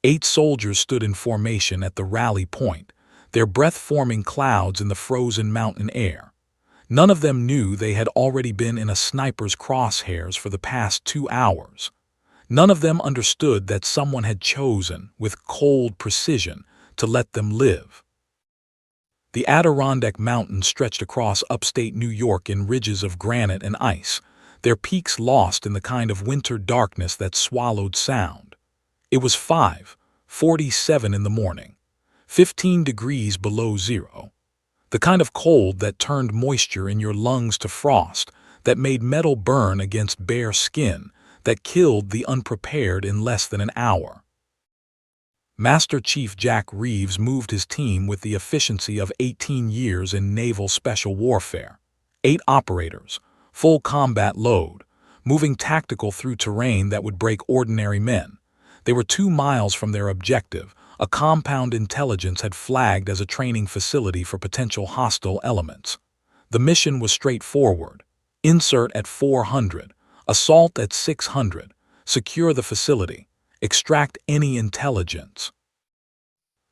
8 soldiers stood in formation at the rally point, their breath-forming clouds in the frozen mountain air. None of them knew they had already been in a sniper's crosshairs for the past 2 hours. None of them understood that someone had chosen, with cold precision, to let them live. The Adirondack Mountains stretched across upstate New York in ridges of granite and ice, their peaks lost in the kind of winter darkness that swallowed sound. It was 5:47 in the morning, 15 degrees below zero. The kind of cold that turned moisture in your lungs to frost, that made metal burn against bare skin, that killed the unprepared in less than an hour. Master Chief Jack Reeves moved his team with the efficiency of 18 years in naval special warfare. 8 operators, full combat load, moving tactical through terrain that would break ordinary men. They were 2 miles from their objective, a compound intelligence had flagged as a training facility for potential hostile elements. The mission was straightforward. Insert at 400, assault at 600, secure the facility, extract any intelligence.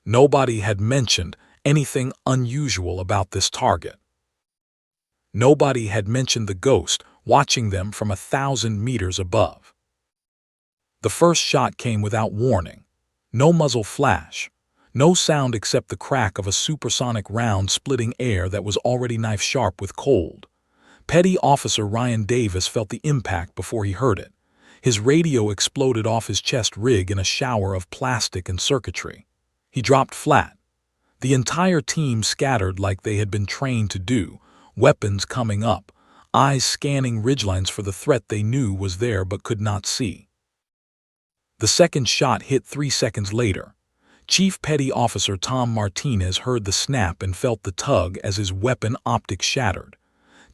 Nobody had mentioned anything unusual about this target. Nobody had mentioned the ghost watching them from 1,000 meters above. The first shot came without warning. No muzzle flash, no sound except the crack of a supersonic round splitting air that was already knife-sharp with cold. Petty Officer Ryan Davis felt the impact before he heard it. His radio exploded off his chest rig in a shower of plastic and circuitry. He dropped flat. The entire team scattered like they had been trained to do, weapons coming up, eyes scanning ridgelines for the threat they knew was there but could not see. The second shot hit 3 seconds later. Chief Petty Officer Tom Martinez heard the snap and felt the tug as his weapon optics shattered.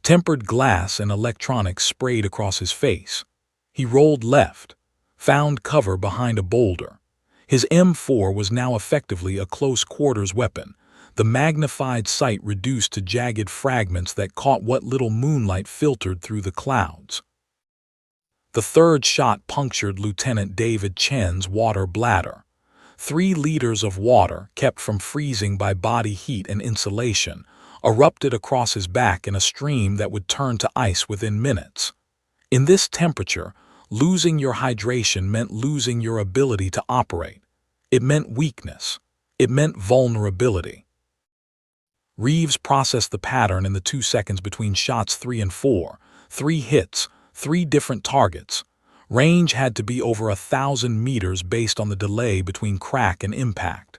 Tempered glass and electronics sprayed across his face. He rolled left, found cover behind a boulder. His M4 was now effectively a close-quarters weapon, the magnified sight reduced to jagged fragments that caught what little moonlight filtered through the clouds. The third shot punctured Lieutenant David Chen's water bladder. 3 liters of water, kept from freezing by body heat and insulation, erupted across his back in a stream that would turn to ice within minutes. In this temperature, losing your hydration meant losing your ability to operate. It meant weakness. It meant vulnerability. Reeves processed the pattern in the 2 seconds between shots 3 and 4, 3 hits, 3 different targets. Range had to be over 1,000 meters based on the delay between crack and impact.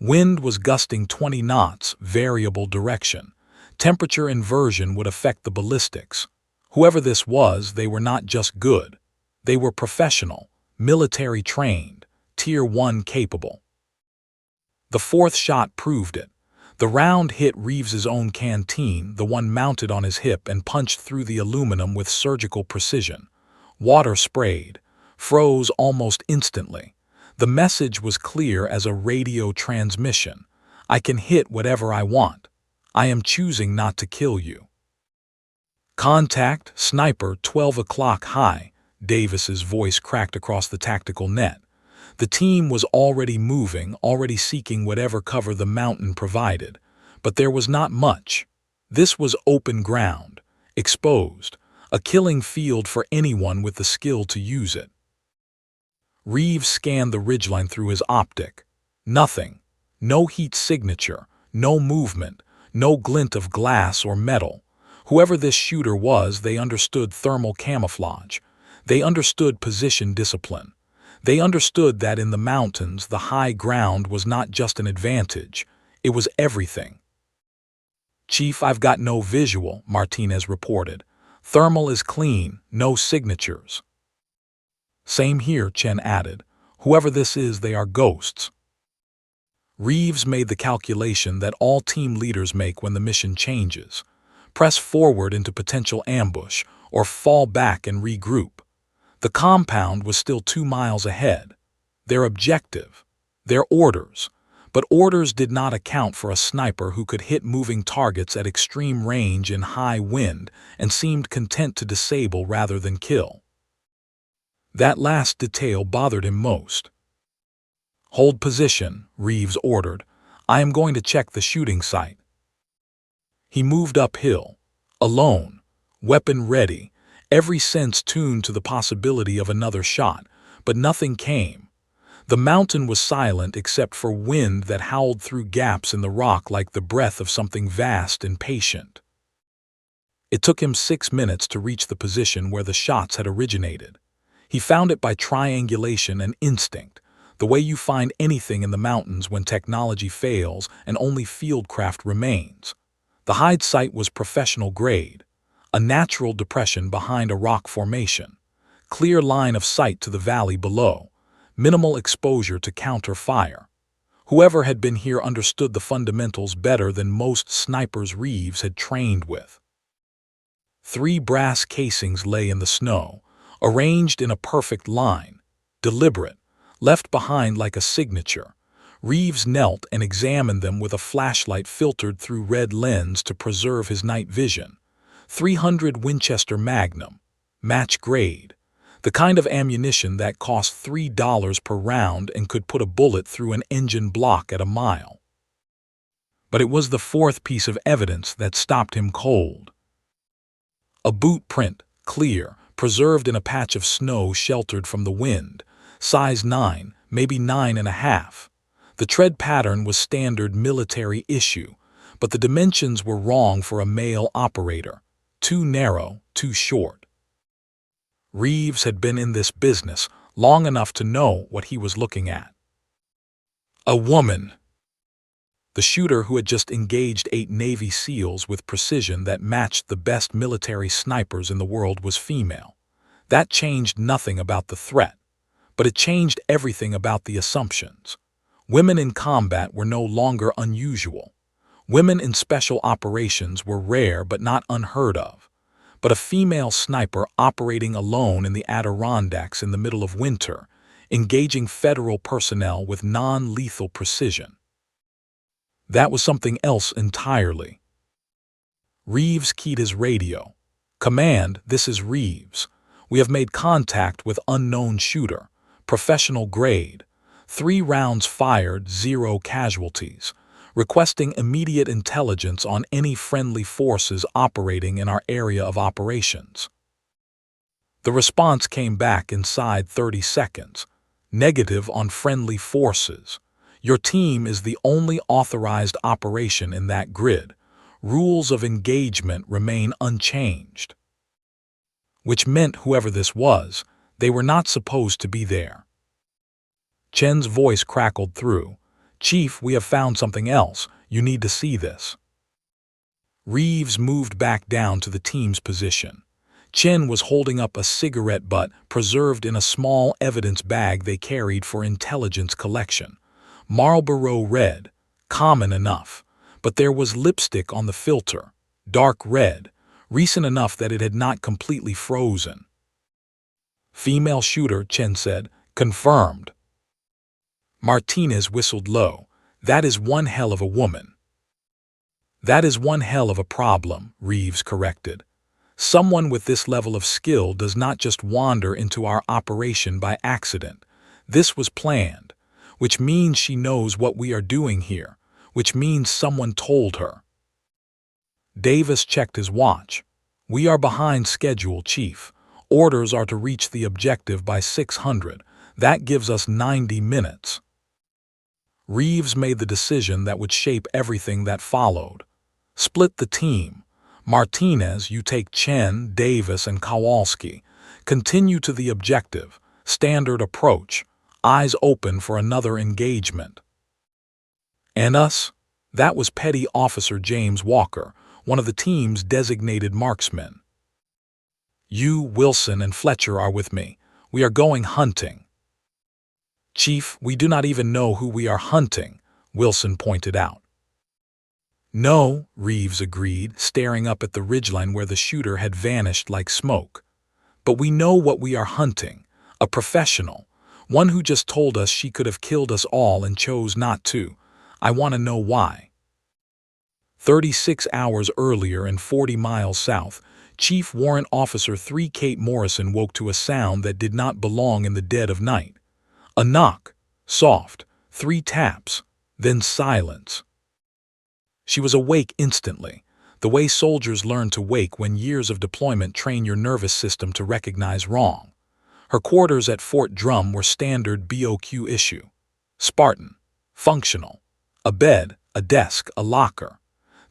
Wind was gusting 20 knots, variable direction. Temperature inversion would affect the ballistics. Whoever this was, they were not just good. They were professional, military trained, Tier 1 capable. The fourth shot proved it. The round hit Reeves's own canteen, the one mounted on his hip, and punched through the aluminum with surgical precision. Water sprayed, froze almost instantly. The message was clear as a radio transmission. I can hit whatever I want. I am choosing not to kill you. Contact, sniper, 12 o'clock high, Davis's voice cracked across the tactical net. The team was already moving, already seeking whatever cover the mountain provided. But there was not much. This was open ground, exposed, a killing field for anyone with the skill to use it. Reeves scanned the ridgeline through his optic. Nothing. No heat signature, no movement, no glint of glass or metal. Whoever this shooter was, they understood thermal camouflage. They understood position discipline. They understood that in the mountains, the high ground was not just an advantage. It was everything. "Chief, I've got no visual," Martinez reported. "Thermal is clean, no signatures." "Same here," Chen added. "Whoever this is, they are ghosts." Reeves made the calculation that all team leaders make when the mission changes. Press forward into potential ambush, or fall back and regroup. The compound was still 2 miles ahead. Their objective, their orders. But orders did not account for a sniper who could hit moving targets at extreme range in high wind and seemed content to disable rather than kill. That last detail bothered him most. "Hold position," Reeves ordered. "I am going to check the shooting site." He moved uphill, alone, weapon ready, every sense tuned to the possibility of another shot, but nothing came. The mountain was silent except for wind that howled through gaps in the rock like the breath of something vast and patient. It took him 6 minutes to reach the position where the shots had originated. He found it by triangulation and instinct, the way you find anything in the mountains when technology fails and only fieldcraft remains. The hide site was professional grade, a natural depression behind a rock formation, clear line of sight to the valley below, minimal exposure to counter fire. Whoever had been here understood the fundamentals better than most snipers Reeves had trained with. 3 brass casings lay in the snow, arranged in a perfect line, deliberate, left behind like a signature. Reeves knelt and examined them with a flashlight filtered through red lens to preserve his night vision. 300 Winchester Magnum, match grade, the kind of ammunition that cost $3 per round and could put a bullet through an engine block at a mile. But it was the 4th piece of evidence that stopped him cold. A boot print, clear, preserved in a patch of snow sheltered from the wind, size 9, maybe 9.5. The tread pattern was standard military issue, but the dimensions were wrong for a male operator. Too narrow, too short. Reeves had been in this business long enough to know what he was looking at. A woman. The shooter who had just engaged 8 Navy SEALs with precision that matched the best military snipers in the world was female. That changed nothing about the threat, but it changed everything about the assumptions. Women in combat were no longer unusual. Women in special operations were rare but not unheard of. But a female sniper operating alone in the Adirondacks in the middle of winter, engaging federal personnel with non-lethal precision. That was something else entirely. Reeves keyed his radio. "Command, this is Reeves. We have made contact with unknown shooter, professional grade. 3 rounds fired, 0 casualties. Requesting immediate intelligence on any friendly forces operating in our area of operations." The response came back inside 30 seconds. "Negative on friendly forces. Your team is the only authorized operation in that grid. Rules of engagement remain unchanged." Which meant whoever this was, they were not supposed to be there. Chen's voice crackled through. "Chief, we have found something else. You need to see this." Reeves moved back down to the team's position. Chen was holding up a cigarette butt preserved in a small evidence bag they carried for intelligence collection. Marlboro Red, common enough, but there was lipstick on the filter, dark red, recent enough that it had not completely frozen. "Female shooter," Chen said. "Confirmed." Martinez whistled low. "That is one hell of a woman." "That is one hell of a problem," Reeves corrected. "Someone with this level of skill does not just wander into our operation by accident. This was planned, which means she knows what we are doing here, which means someone told her." Davis checked his watch. "We are behind schedule, Chief. Orders are to reach the objective by 600. That gives us 90 minutes. Reeves made the decision that would shape everything that followed. Split the team. Martinez, you take Chen, Davis, and Kowalski. Continue to the objective. Standard approach. Eyes open for another engagement. And us? That was Petty Officer James Walker, one of the team's designated marksmen. You, Wilson, and Fletcher are with me. We are going hunting. Chief, we do not even know who we are hunting, Wilson pointed out. No, Reeves agreed, staring up at the ridgeline where the shooter had vanished like smoke. But we know what we are hunting. A professional. One who just told us she could have killed us all and chose not to. I want to know why. 36 hours earlier and 40 miles south, Chief Warrant Officer 3 Kate Morrison woke to a sound that did not belong in the dead of night. A knock, soft, 3 taps, then silence. She was awake instantly, the way soldiers learn to wake when years of deployment train your nervous system to recognize wrong. Her quarters at Fort Drum were standard BOQ issue. Spartan. Functional. A bed, a desk, a locker.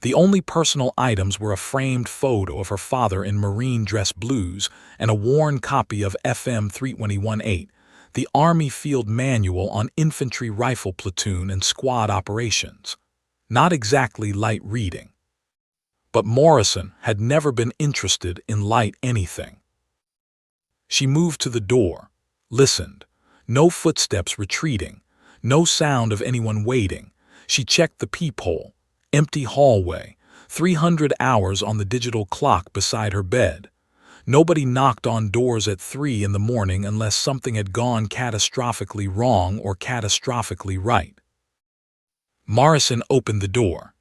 The only personal items were a framed photo of her father in marine dress blues and a worn copy of FM 321-8, the Army Field Manual on Infantry Rifle Platoon and Squad Operations. Not exactly light reading. But Morrison had never been interested in light anything. She moved to the door, listened. No footsteps retreating, no sound of anyone waiting. She checked the peephole. Empty hallway, 300 hours on the digital clock beside her bed. Nobody knocked on doors at 3 in the morning unless something had gone catastrophically wrong or catastrophically right. Morrison opened the door.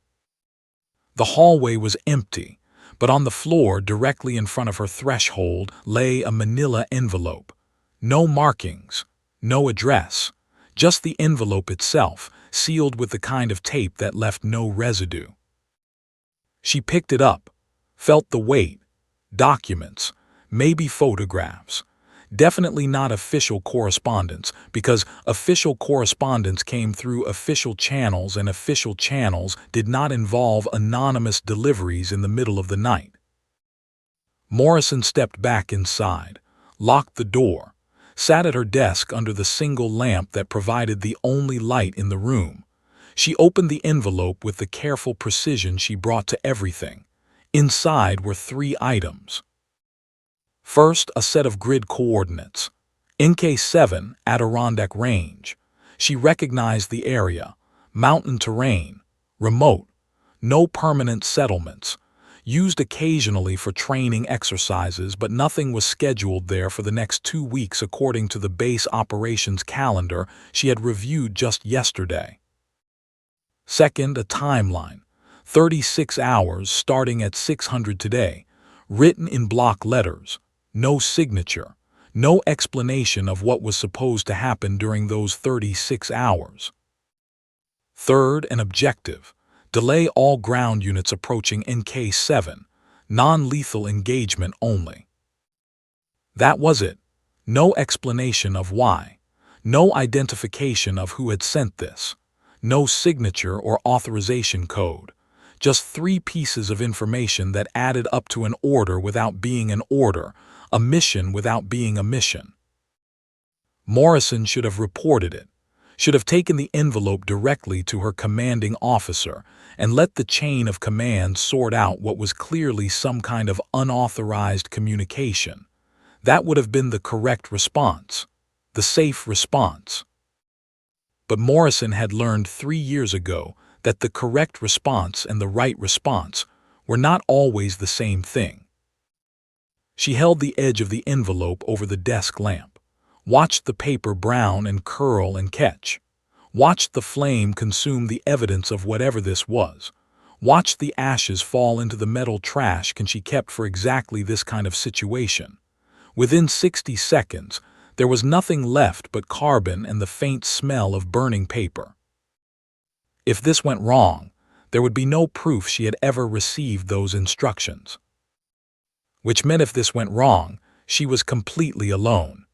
The hallway was empty, but on the floor directly in front of her threshold lay a manila envelope. No markings, no address, just the envelope itself, sealed with the kind of tape that left no residue. She picked it up, felt the weight. Documents, maybe photographs. Definitely not official correspondence, because official correspondence came through official channels and official channels did not involve anonymous deliveries in the middle of the night. Morrison stepped back inside, locked the door, sat at her desk under the single lamp that provided the only light in the room. She opened the envelope with the careful precision she brought to everything. Inside were 3 items. First, a set of grid coordinates. NK7, Adirondack Range. She recognized the area. Mountain terrain. Remote. No permanent settlements. Used occasionally for training exercises, but nothing was scheduled there for the next 2 weeks according to the base operations calendar she had reviewed just yesterday. Second, a timeline. 36 hours starting at 600 today, written in block letters. No signature, no explanation of what was supposed to happen during those 36 hours. Third, an objective. Delay all ground units approaching NK7, non-lethal engagement only. That was it. No explanation of why. No identification of who had sent this. No signature or authorization code. Just 3 pieces of information that added up to an order without being an order, a mission without being a mission. Morrison should have reported it, should have taken the envelope directly to her commanding officer and let the chain of command sort out what was clearly some kind of unauthorized communication. That would have been the correct response, the safe response. But Morrison had learned 3 years ago that the correct response and the right response were not always the same thing. She held the edge of the envelope over the desk lamp, watched the paper brown and curl and catch, watched the flame consume the evidence of whatever this was, watched the ashes fall into the metal trash she kept for exactly this kind of situation. Within 60 seconds, there was nothing left but carbon and the faint smell of burning paper. If this went wrong, there would be no proof she had ever received those instructions. Which meant if this went wrong, she was completely alone.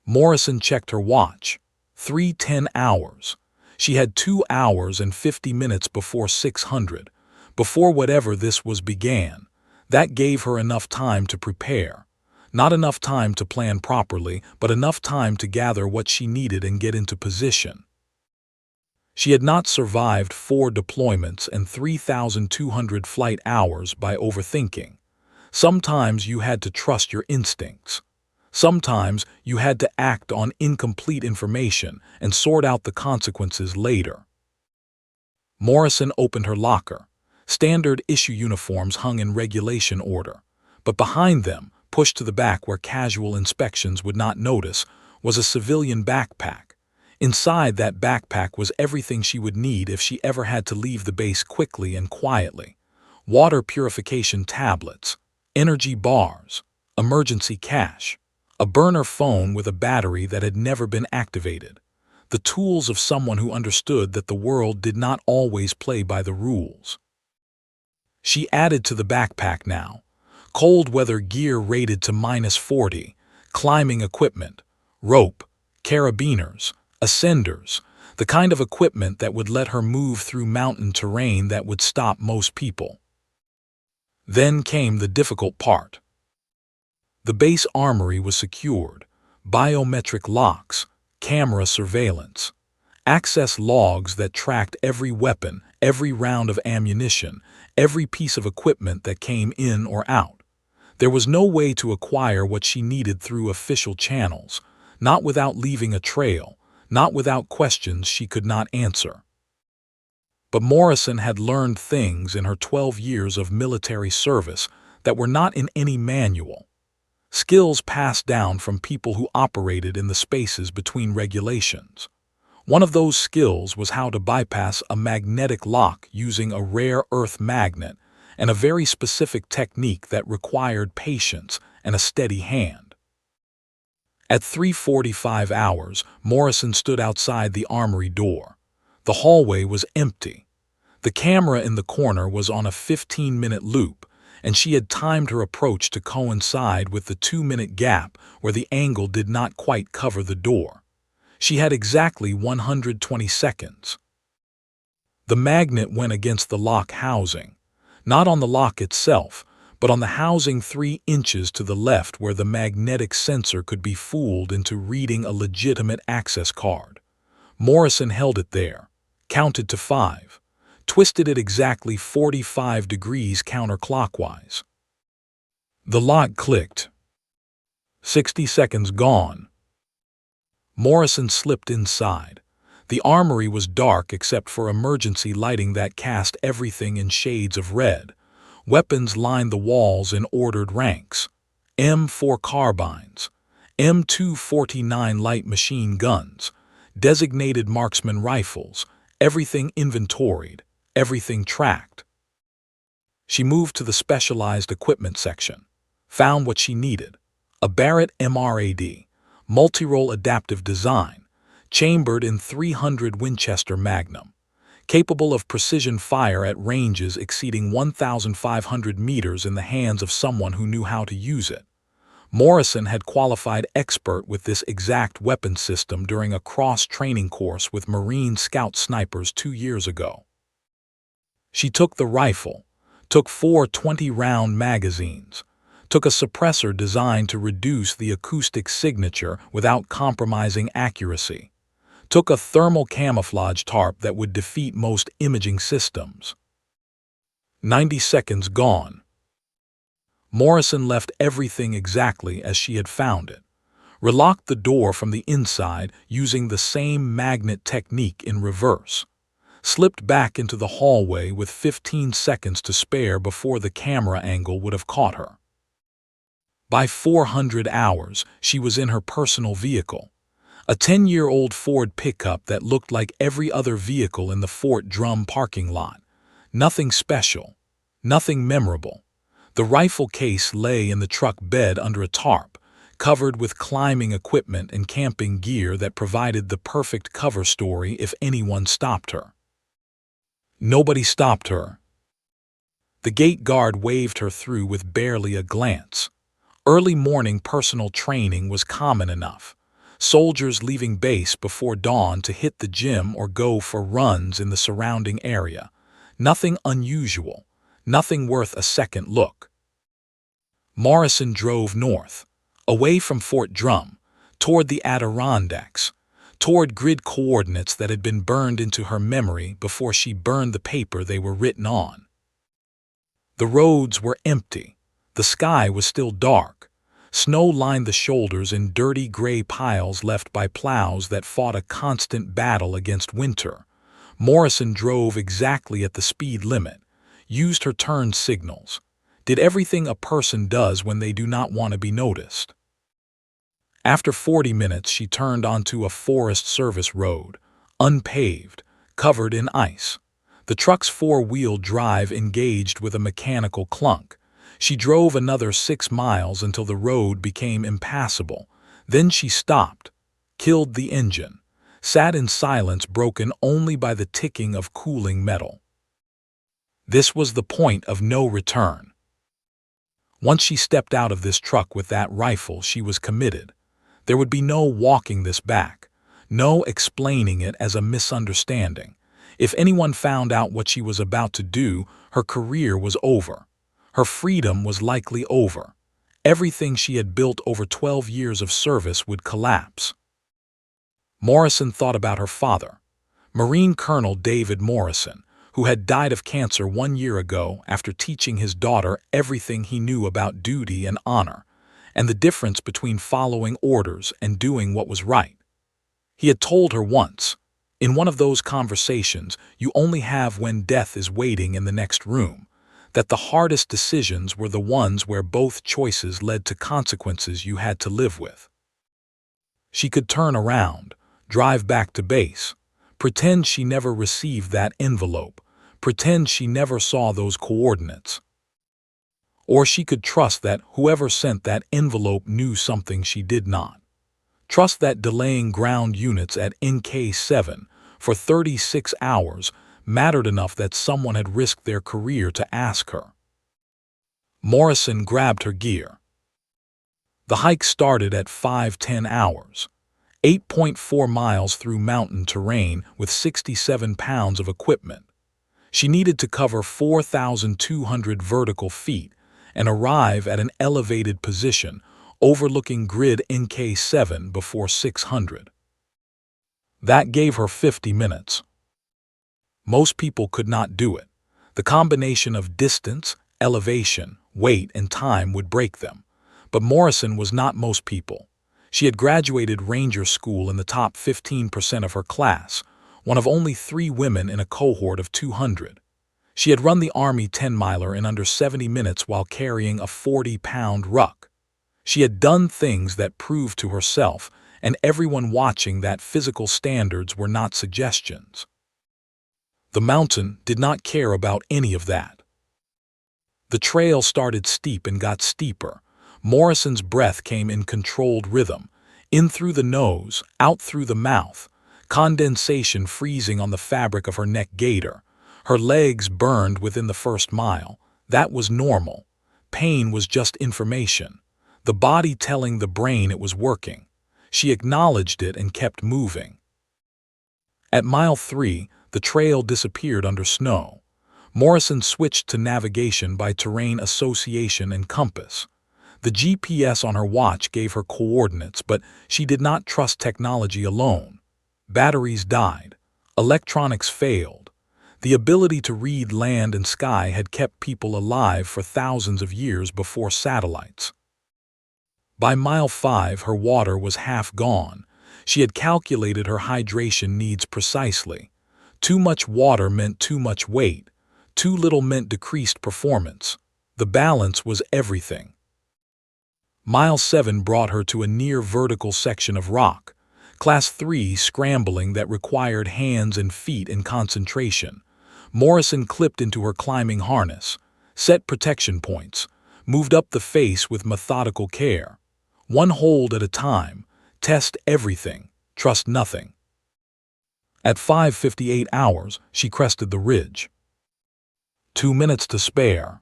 Morrison checked her watch. 3:10 hours. She had 2 hours and 50 minutes before 600, before whatever this was began. That gave her enough time to prepare. Not enough time to plan properly, but enough time to gather what she needed and get into position. She had not survived 4 deployments and 3,200 flight hours by overthinking. Sometimes you had to trust your instincts. Sometimes you had to act on incomplete information and sort out the consequences later. Morrison opened her locker. Standard issue uniforms hung in regulation order, but behind them, pushed to the back where casual inspections would not notice, was a civilian backpack. Inside that backpack was everything she would need if she ever had to leave the base quickly and quietly. Water purification tablets, energy bars, emergency cash, a burner phone with a battery that had never been activated. the tools of someone who understood that the world did not always play by the rules. She added to the backpack now: cold weather gear rated to -40, climbing equipment, rope, carabiners, ascenders, the kind of equipment that would let her move through mountain terrain that would stop most people. Then came the difficult part. The base armory was secured: biometric locks, camera surveillance, access logs that tracked every weapon, every round of ammunition, every piece of equipment that came in or out. There was no way to acquire what she needed through official channels, not without leaving a trail, not without questions she could not answer. But Morrison had learned things in her 12 years of military service that were not in any manual. Skills passed down from people who operated in the spaces between regulations. One of those skills was how to bypass a magnetic lock using a rare earth magnet, and a very specific technique that required patience and a steady hand. At 3:45 hours, Morrison stood outside the armory door. The hallway was empty. The camera in the corner was on a 15-minute loop, and she had timed her approach to coincide with the 2-minute gap where the angle did not quite cover the door. She had exactly 120 seconds. The magnet went against the lock housing, not on the lock itself, but on the housing 3 inches to the left where the magnetic sensor could be fooled into reading a legitimate access card. Morrison held it there, counted to 5, twisted it exactly 45 degrees counterclockwise. The lock clicked. 60 seconds gone. Morrison slipped inside. The armory was dark except for emergency lighting that cast everything in shades of red. Weapons lined the walls in ordered ranks: M4 carbines, M249 light machine guns, designated marksman rifles, everything inventoried, everything tracked. She moved to the specialized equipment section, found what she needed: a Barrett MRAD, multi-role adaptive design, chambered in .300 Winchester Magnum, capable of precision fire at ranges exceeding 1,500 meters in the hands of someone who knew how to use it. Morrison had qualified expert with this exact weapon system during a cross-training course with Marine Scout snipers 2 years ago. She took the rifle, took 4 20-round magazines, took a suppressor designed to reduce the acoustic signature without compromising accuracy, took a thermal camouflage tarp that would defeat most imaging systems. 90 seconds gone. Morrison left everything exactly as she had found it, relocked the door from the inside using the same magnet technique in reverse, slipped back into the hallway with 15 seconds to spare before the camera angle would have caught her. By 400 hours, she was in her personal vehicle, a 10-year-old Ford pickup that looked like every other vehicle in the Fort Drum parking lot. Nothing special, nothing memorable. The rifle case lay in the truck bed under a tarp, covered with climbing equipment and camping gear that provided the perfect cover story if anyone stopped her. Nobody stopped her. The gate guard waved her through with barely a glance. Early morning personal training was common enough. Soldiers leaving base before dawn to hit the gym or go for runs in the surrounding area. Nothing unusual, nothing worth a second look. Morrison drove north, away from Fort Drum, toward the Adirondacks, toward grid coordinates that had been burned into her memory before she burned the paper they were written on. The roads were empty. The sky was still dark. Snow lined the shoulders in dirty gray piles left by plows that fought a constant battle against winter. Morrison drove exactly at the speed limit, used her turn signals, did everything a person does when they do not want to be noticed. After 40 minutes, she turned onto a Forest Service road, unpaved, covered in ice. The truck's 4-wheel drive engaged with a mechanical clunk. She drove another 6 miles until the road became impassable. Then she stopped, killed the engine, sat in silence broken only by the ticking of cooling metal. This was the point of no return. Once she stepped out of this truck with that rifle, she was committed. There would be no walking this back, no explaining it as a misunderstanding. If anyone found out what she was about to do, her career was over. Her freedom was likely over. Everything she had built over 12 years of service would collapse. Morrison thought about her father, Marine Colonel David Morrison, who had died of cancer 1 year ago after teaching his daughter everything he knew about duty and honor, and the difference between following orders and doing what was right. He had told her once, in one of those conversations you only have when death is waiting in the next room, that the hardest decisions were the ones where both choices led to consequences you had to live with. She could turn around, drive back to base, pretend she never received that envelope, pretend she never saw those coordinates. Or she could trust that whoever sent that envelope knew something she did not. Trust that delaying ground units at NK7 for 36 hours mattered enough that someone had risked their career to ask her. Morrison grabbed her gear. The hike started at 5:10 hours, 8.4 miles through mountain terrain with 67 pounds of equipment. She needed to cover 4,200 vertical feet and arrive at an elevated position overlooking grid NK7 before 600. That gave her 50 minutes. Most people could not do it. The combination of distance, elevation, weight, and time would break them. But Morrison was not most people. She had graduated Ranger School in the top 15% of her class, one of only 3 women in a cohort of 200. She had run the Army 10-miler in under 70 minutes while carrying a 40-pound ruck. She had done things that proved to herself and everyone watching that physical standards were not suggestions. The mountain did not care about any of that. The trail started steep and got steeper. Morrison's breath came in controlled rhythm, in through the nose, out through the mouth, condensation freezing on the fabric of her neck gaiter. Her legs burned within the first mile. That was normal. Pain was just information, the body telling the brain it was working. She acknowledged it and kept moving. At mile 3, the trail disappeared under snow. Morrison switched to navigation by terrain association and compass. The GPS on her watch gave her coordinates, but she did not trust technology alone. Batteries died. Electronics failed. The ability to read land and sky had kept people alive for thousands of years before satellites. By mile 5, her water was half gone. She had calculated her hydration needs precisely. Too much water meant too much weight. Too little meant decreased performance. The balance was everything. Mile 7 brought her to a near vertical section of rock, Class 3 scrambling that required hands and feet in concentration. Morrison clipped into her climbing harness, set protection points, moved up the face with methodical care. One hold at a time, test everything, trust nothing. At 5:58 hours, she crested the ridge. 2 minutes to spare.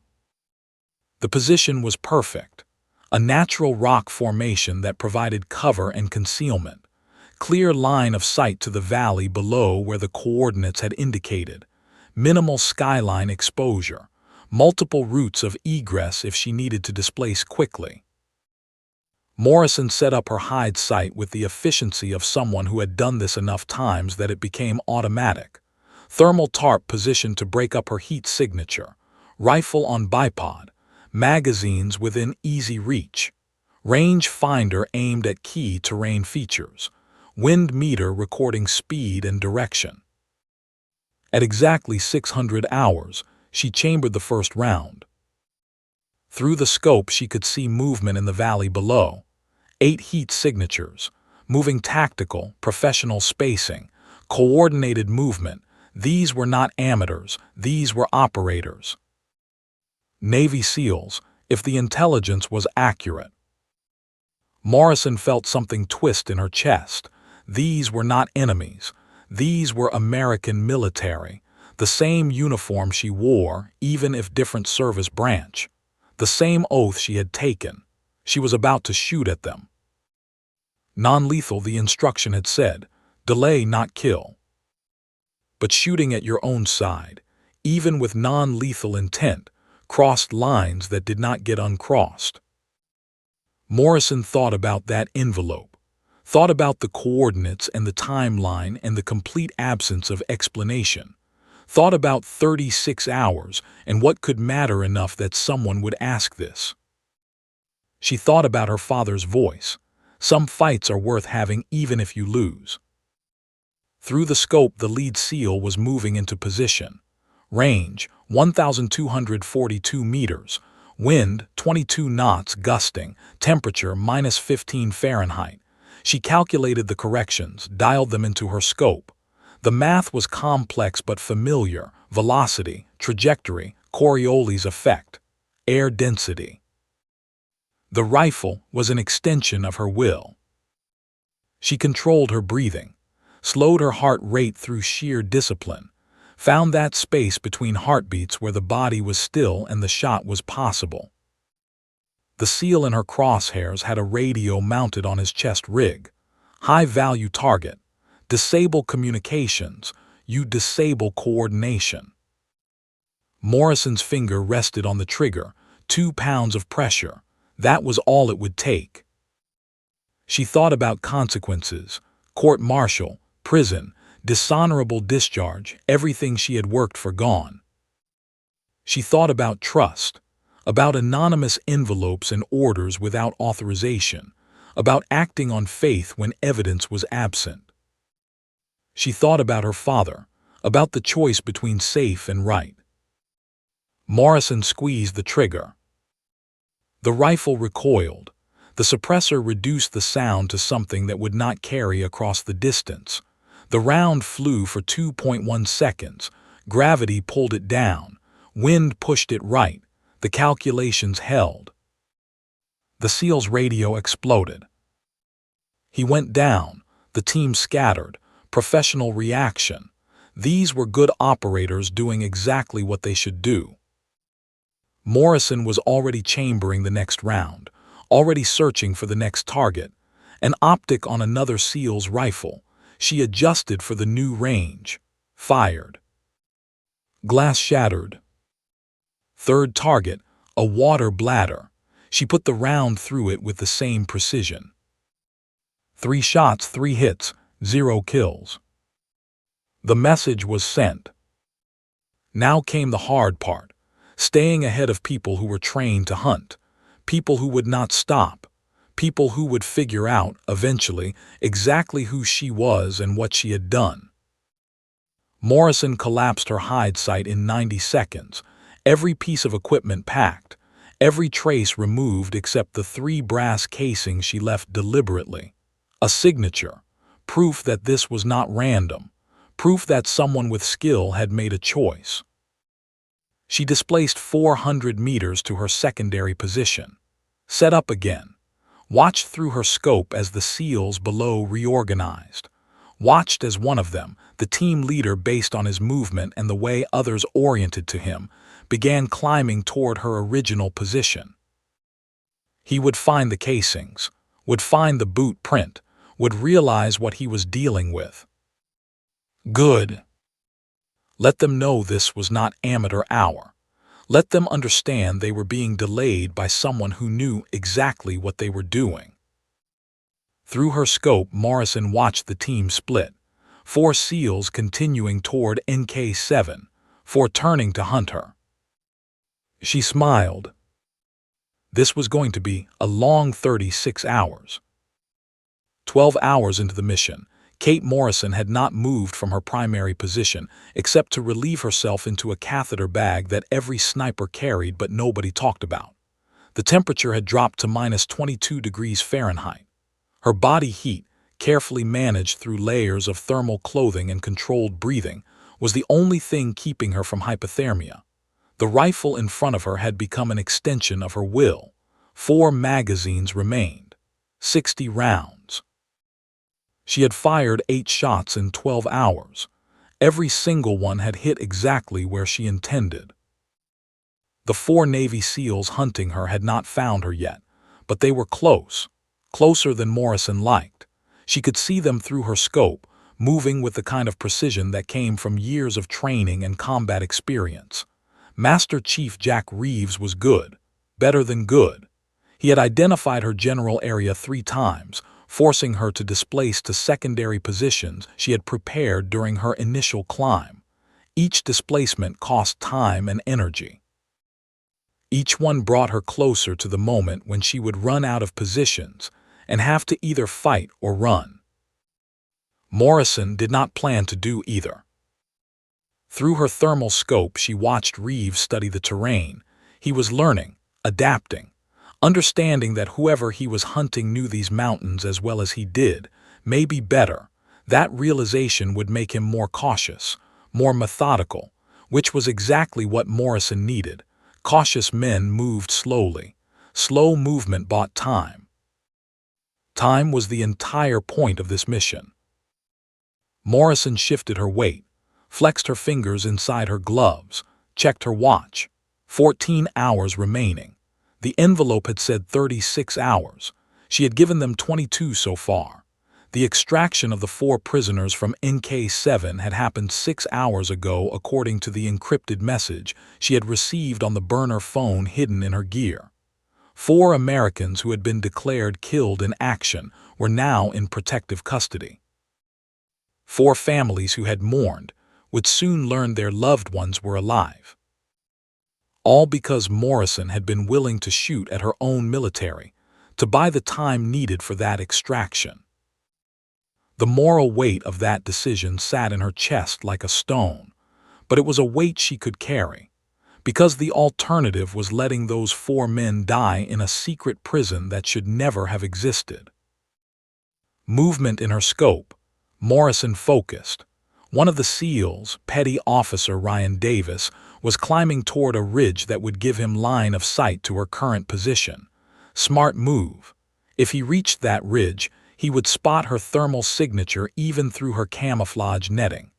The position was perfect. A natural rock formation that provided cover and concealment. Clear line of sight to the valley below where the coordinates had indicated. Minimal skyline exposure. Multiple routes of egress if she needed to displace quickly. Morrison set up her hide sight with the efficiency of someone who had done this enough times that it became automatic. Thermal tarp positioned to break up her heat signature. Rifle on bipod. Magazines within easy reach. Range finder aimed at key terrain features. Wind meter recording speed and direction. At exactly 600 hours, she chambered the first round. Through the scope she could see movement in the valley below. 8 heat signatures, moving tactical, professional spacing, coordinated movement. These were not amateurs, these were operators. Navy SEALs, if the intelligence was accurate. Morrison felt something twist in her chest. These were not enemies. These were American military, the same uniform she wore, even if different service branch, the same oath she had taken. She was about to shoot at them. Non-lethal, the instruction had said, delay, not kill. But shooting at your own side, even with non-lethal intent, crossed lines that did not get uncrossed. Morrison thought about that envelope, thought about the coordinates and the timeline and the complete absence of explanation, thought about 36 hours and what could matter enough that someone would ask this. She thought about her father's voice. Some fights are worth having even if you lose. Through the scope, the lead SEAL was moving into position. Range, 1,242 meters. Wind, 22 knots gusting. Temperature, -15 Fahrenheit. She calculated the corrections, dialed them into her scope. The math was complex but familiar. Velocity, trajectory, Coriolis effect, air density. The rifle was an extension of her will. She controlled her breathing, slowed her heart rate through sheer discipline, found that space between heartbeats where the body was still and the shot was possible. The SEAL in her crosshairs had a radio mounted on his chest rig. High-value target. Disable communications. You disable coordination. Morrison's finger rested on the trigger. 2 pounds of pressure. That was all it would take. She thought about consequences. Court-martial, prison, dishonorable discharge, everything she had worked for gone. She thought about trust, about anonymous envelopes and orders without authorization, about acting on faith when evidence was absent. She thought about her father, about the choice between safe and right. Morrison squeezed the trigger. The rifle recoiled. The suppressor reduced the sound to something that would not carry across the distance. The round flew for 2.1 seconds. Gravity pulled it down. Wind pushed it right. The calculations held. The SEAL's radio exploded. He went down. The team scattered. Professional reaction. These were good operators doing exactly what they should do. Morrison was already chambering the next round, already searching for the next target. An optic on another SEAL's rifle. She adjusted for the new range. Fired. Glass shattered. Third target, a water bladder. She put the round through it with the same precision. 3 shots, 3 hits, 0 kills. The message was sent. Now came the hard part. Staying ahead of people who were trained to hunt, people who would not stop, people who would figure out, eventually, exactly who she was and what she had done. Morrison collapsed her hide site in 90 seconds, every piece of equipment packed, every trace removed except the 3 brass casings she left deliberately. A signature, proof that this was not random, proof that someone with skill had made a choice. She displaced 400 meters to her secondary position. Set up again. Watched through her scope as the SEALs below reorganized. Watched as one of them, the team leader based on his movement and the way others oriented to him, began climbing toward her original position. He would find the casings, would find the boot print, would realize what he was dealing with. Good. Let them know this was not amateur hour. Let them understand they were being delayed by someone who knew exactly what they were doing. Through her scope, Morrison watched the team split. 4 SEALs continuing toward NK7, 4 turning to hunt her. She smiled. This was going to be a long 36 hours. 12 hours into the mission, Kate Morrison had not moved from her primary position except to relieve herself into a catheter bag that every sniper carried but nobody talked about. The temperature had dropped to -22 degrees Fahrenheit. Her body heat, carefully managed through layers of thermal clothing and controlled breathing, was the only thing keeping her from hypothermia. The rifle in front of her had become an extension of her will. 4 magazines remained. 60 rounds. She had fired 8 shots in 12 hours. Every single one had hit exactly where she intended. The 4 Navy SEALs hunting her had not found her yet, but they were close, closer than Morrison liked. She could see them through her scope, moving with the kind of precision that came from years of training and combat experience. Master Chief Jack Reeves was good, better than good. He had identified her general area 3 times, forcing her to displace to secondary positions she had prepared during her initial climb. Each displacement cost time and energy. Each one brought her closer to the moment when she would run out of positions and have to either fight or run. Morrison did not plan to do either. Through her thermal scope, she watched Reeves study the terrain. He was learning, adapting, understanding that whoever he was hunting knew these mountains as well as he did, maybe better. That realization would make him more cautious, more methodical, which was exactly what Morrison needed. Cautious men moved slowly. Slow movement bought time. Time was the entire point of this mission. Morrison shifted her weight, flexed her fingers inside her gloves, checked her watch. 14 hours remaining. The envelope had said 36 hours. She had given them 22 so far. The extraction of the 4 prisoners from NK7 had happened 6 hours ago according to the encrypted message she had received on the burner phone hidden in her gear. 4 Americans who had been declared killed in action were now in protective custody. 4 families who had mourned would soon learn their loved ones were alive. All because Morrison had been willing to shoot at her own military, to buy the time needed for that extraction. The moral weight of that decision sat in her chest like a stone, but it was a weight she could carry, because the alternative was letting those 4 men die in a secret prison that should never have existed. Movement in her scope, Morrison focused. One of the SEALs, Petty Officer Ryan Davis, was climbing toward a ridge that would give him line of sight to her current position. Smart move. If he reached that ridge, he would spot her thermal signature even through her camouflage netting.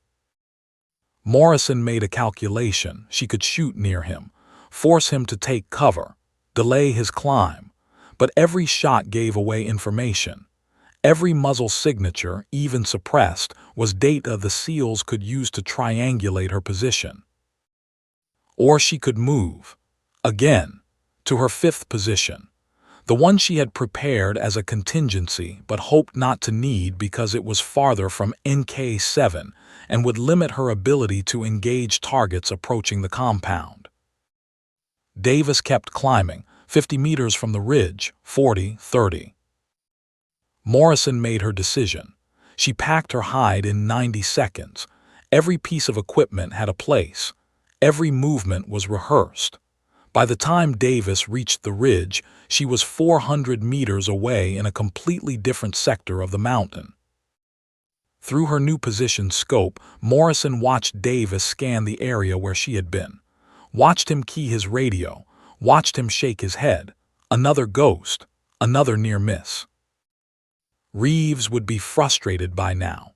Morrison made a calculation. She could shoot near him, force him to take cover, delay his climb. But every shot gave away information. Every muzzle signature, even suppressed, was data the SEALs could use to triangulate her position. Or she could move, again, to her 5th position, the one she had prepared as a contingency but hoped not to need because it was farther from NK7 and would limit her ability to engage targets approaching the compound. Davis kept climbing, 50 meters from the ridge, 40, 30. Morrison made her decision. She packed her hide in 90 seconds. Every piece of equipment had a place. Every movement was rehearsed. By the time Davis reached the ridge, she was 400 meters away in a completely different sector of the mountain. Through her new position scope, Morrison watched Davis scan the area where she had been. Watched him key his radio. Watched him shake his head. Another ghost. Another near miss. Reeves would be frustrated by now.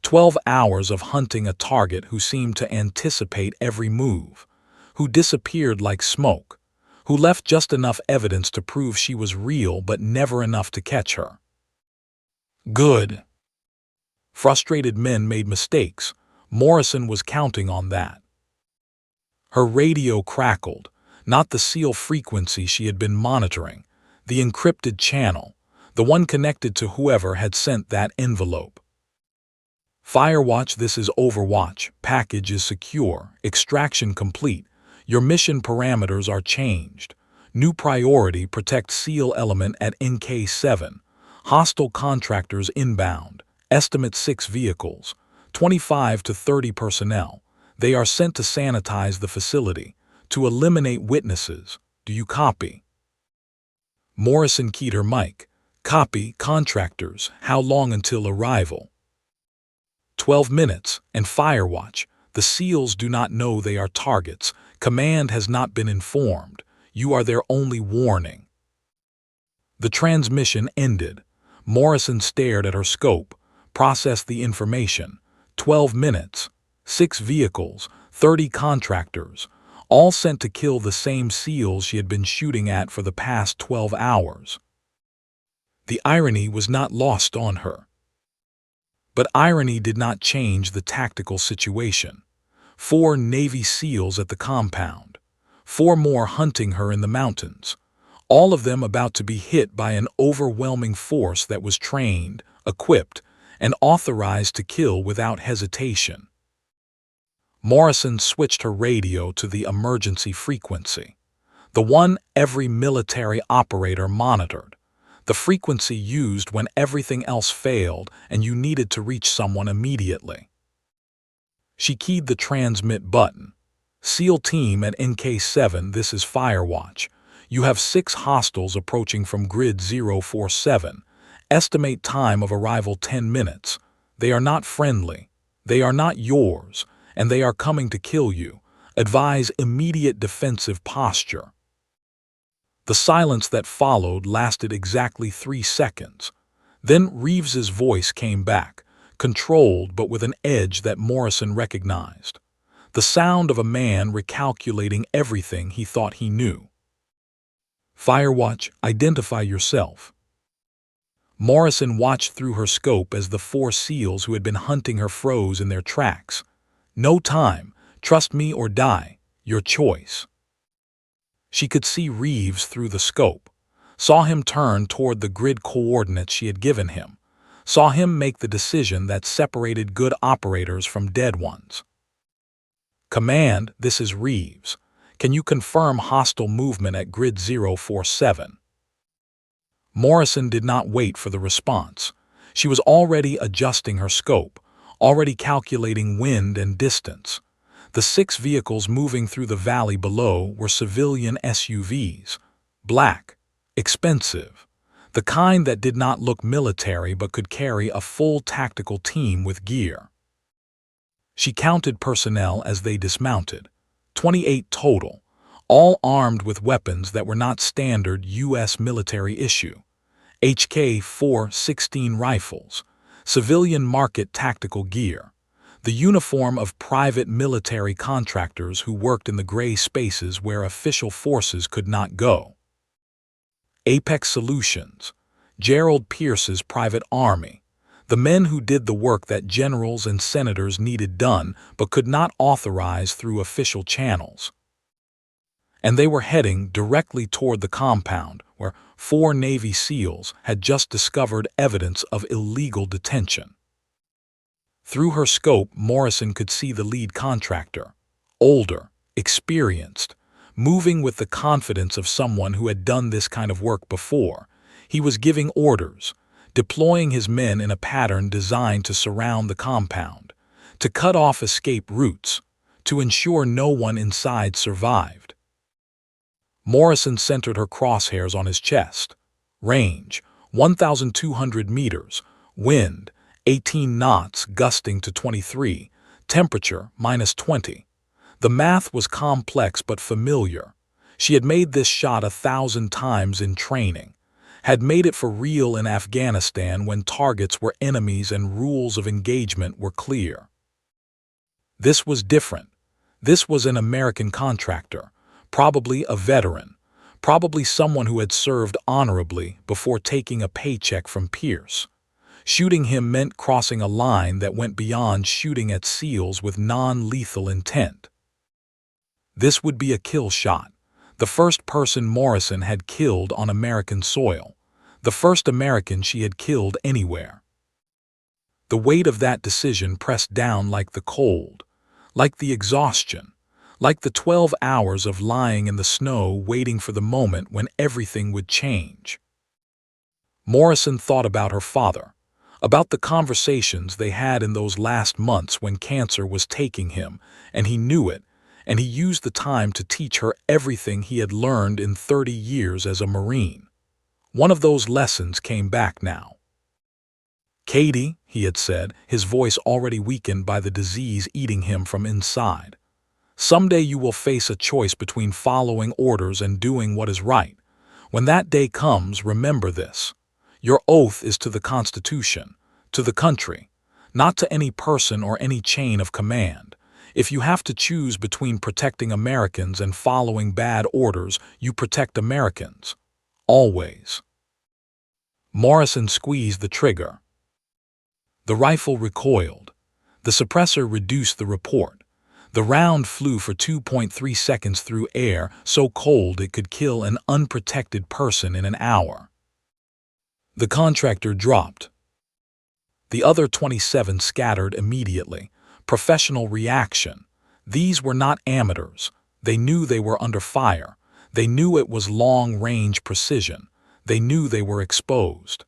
12 hours of hunting a target who seemed to anticipate every move, who disappeared like smoke, who left just enough evidence to prove she was real but never enough to catch her. Good. Frustrated men made mistakes. Morrison was counting on that. Her radio crackled, not the SEAL frequency she had been monitoring, the encrypted channel, the one connected to whoever had sent that envelope. Firewatch, this is Overwatch. Package is secure. Extraction complete. Your mission parameters are changed. New priority, protect SEAL element at NK7. Hostile contractors inbound. Estimate 6 vehicles. 25 to 30 personnel. They are sent to sanitize the facility, to eliminate witnesses. Do you copy? Morrison keyed her mic. Copy, contractors. How long until arrival? 12 minutes, and Firewatch. The SEALs do not know they are targets. Command has not been informed. You are their only warning. The transmission ended. Morrison stared at her scope. process the information. 12 minutes. 6 vehicles, 30 contractors, all sent to kill the same SEALs she had been shooting at for the past 12 hours. The irony was not lost on her. But irony did not change the tactical situation. 4 Navy SEALs at the compound. 4 more hunting her in the mountains. All of them about to be hit by an overwhelming force that was trained, equipped, and authorized to kill without hesitation. Morrison switched her radio to the emergency frequency, the one every military operator monitored, the frequency used when everything else failed and you needed to reach someone immediately. She keyed the transmit button. SEAL Team at NK7, this is Firewatch. You have 6 hostiles approaching from grid 047. Estimate time of arrival 10 minutes. They are not friendly. They are not yours, and they are coming to kill you. Advise immediate defensive posture. The silence that followed lasted exactly 3 seconds. Then Reeves's voice came back, controlled but with an edge that Morrison recognized. The sound of a man recalculating everything he thought he knew. Firewatch, identify yourself. Morrison watched through her scope as the 4 SEALs who had been hunting her froze in their tracks. No time. Trust me or die. Your choice. She could see Reeves through the scope, saw him turn toward the grid coordinates she had given him, saw him make the decision that separated good operators from dead ones. Command, this is Reeves. Can you confirm hostile movement at grid 047? Morrison did not wait for the response. She was already adjusting her scope, already calculating wind and distance. The 6 vehicles moving through the valley below were civilian SUVs, black, expensive, the kind that did not look military but could carry a full tactical team with gear. She counted personnel as they dismounted, 28 total, all armed with weapons that were not standard U.S. military issue, HK-416 rifles, civilian market tactical gear, the uniform of private military contractors who worked in the gray spaces where official forces could not go. Apex Solutions, Gerald Pierce's private army, the men who did the work that generals and senators needed done but could not authorize through official channels. And they were heading directly toward the compound where 4 Navy SEALs had just discovered evidence of illegal detention. Through her scope, Morrison could see the lead contractor, older, experienced, moving with the confidence of someone who had done this kind of work before. He was giving orders, deploying his men in a pattern designed to surround the compound, to cut off escape routes, to ensure no one inside survived. Morrison centered her crosshairs on his chest. Range, 1,200 meters. Wind, 18 knots gusting to 23. Temperature, -20. The math was complex but familiar. She had made this shot 1,000 times in training, had made it for real in Afghanistan when targets were enemies and rules of engagement were clear. This was different. This was an American contractor, probably a veteran, probably someone who had served honorably before taking a paycheck from Pierce. Shooting him meant crossing a line that went beyond shooting at SEALs with non-lethal intent. This would be a kill shot, the first person Morrison had killed on American soil, the first American she had killed anywhere. The weight of that decision pressed down like the cold, like the exhaustion, like the 12 hours of lying in the snow waiting for the moment when everything would change. Morrison thought about her father, about the conversations they had in those last months when cancer was taking him, and he knew it, and he used the time to teach her everything he had learned in 30 years as a Marine. One of those lessons came back now. "Katie," he had said, his voice already weakened by the disease eating him from inside, "someday you will face a choice between following orders and doing what is right. When that day comes, remember this. Your oath is to the Constitution, To the country, not to any person or any chain of command. If you have to choose between protecting Americans and following bad orders, you protect Americans. Always. Morrison squeezed the trigger. The rifle recoiled. The suppressor reduced the report. The round flew for 2.3 seconds through air so cold it could kill an unprotected person in an hour. The contractor dropped. The other 27 scattered immediately. Professional reaction. These were not amateurs. They knew they were under fire. They knew it was long-range precision. They knew they were exposed.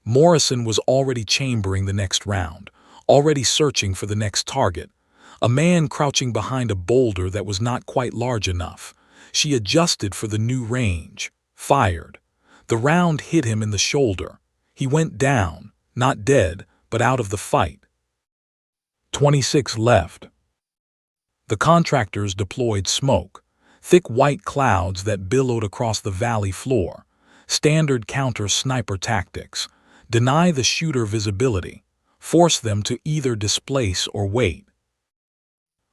Morrison was already chambering the next round, already searching for the next target. A man crouching behind a boulder that was not quite large enough. She adjusted for the new range, fired. The round hit him in the shoulder. He went down, not dead, but out of the fight. 26 left. The contractors deployed smoke, thick white clouds that billowed across the valley floor. Standard counter-sniper tactics. Deny the shooter visibility. Force them to either displace or wait.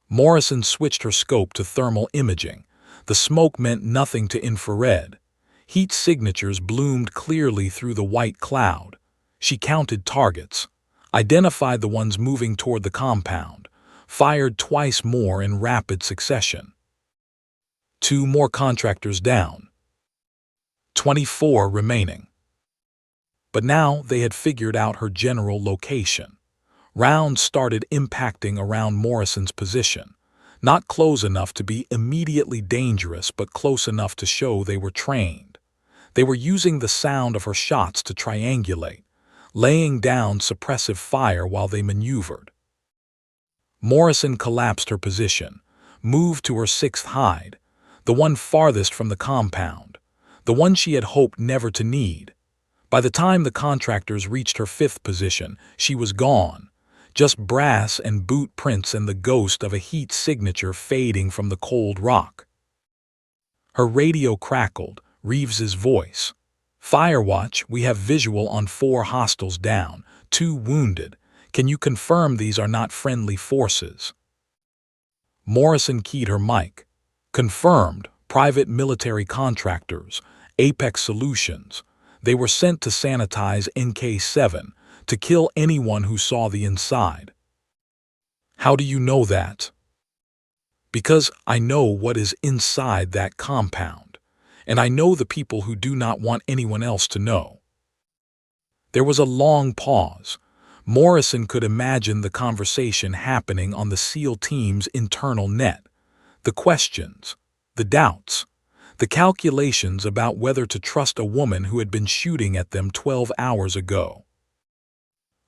Morrison switched her scope to thermal imaging. The smoke meant nothing to infrared. Heat signatures bloomed clearly through the white cloud. She counted targets, identified the ones moving toward the compound, fired twice more in rapid succession. 2 more contractors down. 24 remaining. But now they had figured out her general location. Rounds started impacting around Morrison's position, not close enough to be immediately dangerous but close enough to show they were trained. They were using the sound of her shots to triangulate, laying down suppressive fire while they maneuvered. Morrison collapsed her position, moved to her 6th hide, the one farthest from the compound, the one she had hoped never to need. By the time the contractors reached her 5th position, she was gone, just brass and boot prints and the ghost of a heat signature fading from the cold rock. Her radio crackled, Reeves's voice. "Firewatch, we have visual on 4 hostiles down, 2 wounded. Can you confirm these are not friendly forces?" Morrison keyed her mic. "Confirmed, private military contractors, Apex Solutions. They were sent to sanitize NK7, to kill anyone who saw the inside." "How do you know that?" "Because I know what is inside that compound, and I know the people who do not want anyone else to know." There was a long pause. Morrison could imagine the conversation happening on the SEAL team's internal net. The questions, the doubts, the calculations about whether to trust a woman who had been shooting at them 12 hours ago.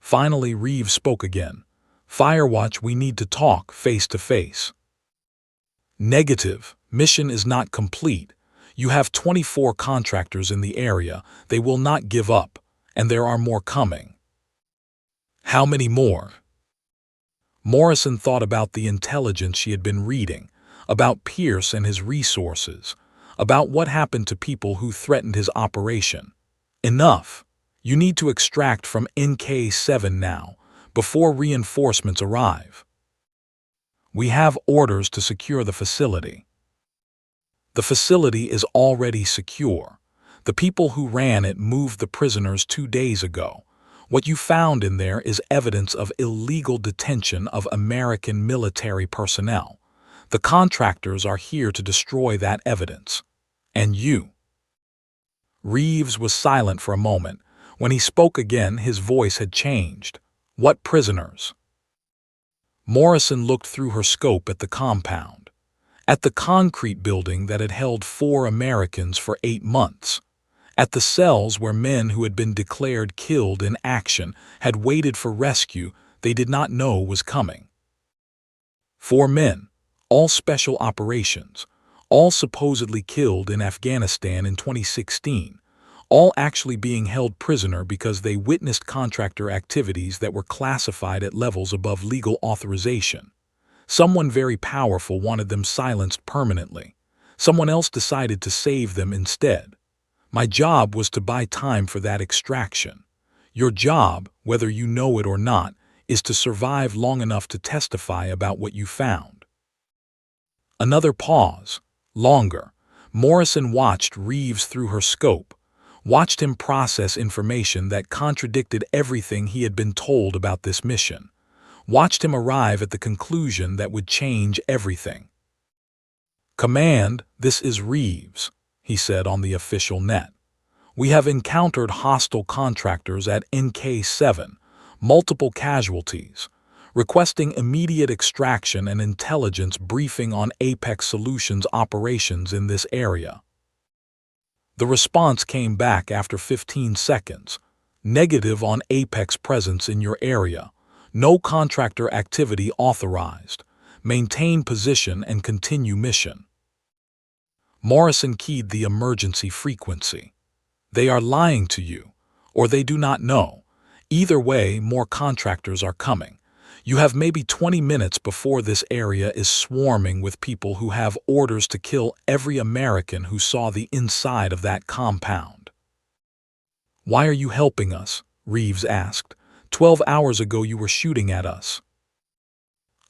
Finally, Reeves spoke again. "Firewatch, we need to talk face to face." "Negative. Mission is not complete. You have 24 contractors in the area. They will not give up, and there are more coming." "How many more?" Morrison thought about the intelligence she had been reading, about Pierce and his resources, about what happened to people who threatened his operation. "Enough. You need to extract from NK7 now, before reinforcements arrive." "We have orders to secure the facility." "The facility is already secure. The people who ran it moved the prisoners 2 days ago. What you found in there is evidence of illegal detention of American military personnel. The contractors are here to destroy that evidence. And you." Reeves was silent for a moment. When he spoke again, his voice had changed. "What prisoners?" Morrison looked through her scope at the compound, at the concrete building that had held 4 Americans for 8 months, at the cells where men who had been declared killed in action had waited for rescue they did not know was coming. 4 men, all special operations, all supposedly killed in Afghanistan in 2016, all actually being held prisoner because they witnessed contractor activities that were classified at levels above legal authorization. Someone very powerful wanted them silenced permanently. Someone else decided to save them instead. My job was to buy time for that extraction. Your job, whether you know it or not, is to survive long enough to testify about what you found. Another pause. Longer. Morrison watched Reeves through her scope, watched him process information that contradicted everything he had been told about this mission, watched him arrive at the conclusion that would change everything. "Command, this is Reeves," he said on the official net. "We have encountered hostile contractors at NK7, multiple casualties, requesting immediate extraction and intelligence briefing on Apex Solutions operations in this area." The response came back after 15 seconds. "Negative on Apex presence in your area. No contractor activity authorized. Maintain position and continue mission." Morrison keyed the emergency frequency. "They are lying to you, or they do not know. Either way, more contractors are coming. You have maybe 20 minutes before this area is swarming with people who have orders to kill every American who saw the inside of that compound." "Why are you helping us?" Reeves asked. 12 hours ago you were shooting at us."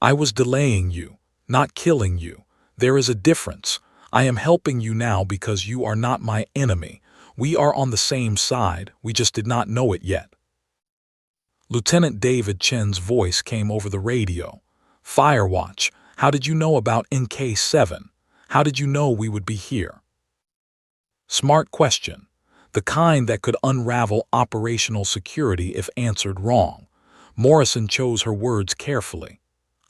"I was delaying you, not killing you. There is a difference. I am helping you now because you are not my enemy. We are on the same side, we just did not know it yet." Lieutenant David Chen's voice came over the radio. "Firewatch, how did you know about NK7? How did you know we would be here?" Smart question. The kind that could unravel operational security if answered wrong. Morrison chose her words carefully.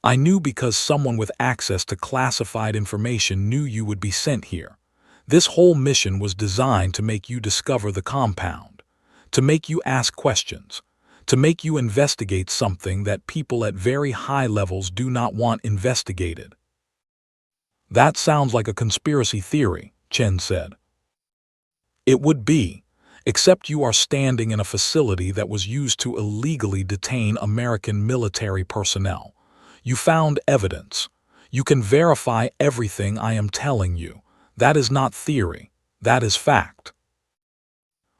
"I knew because someone with access to classified information knew you would be sent here. This whole mission was designed to make you discover the compound, to make you ask questions, to make you investigate something that people at very high levels do not want investigated." "That sounds like a conspiracy theory," Chen said. "It would be, except you are standing in a facility that was used to illegally detain American military personnel. You found evidence. You can verify everything I am telling you. That is not theory. That is fact."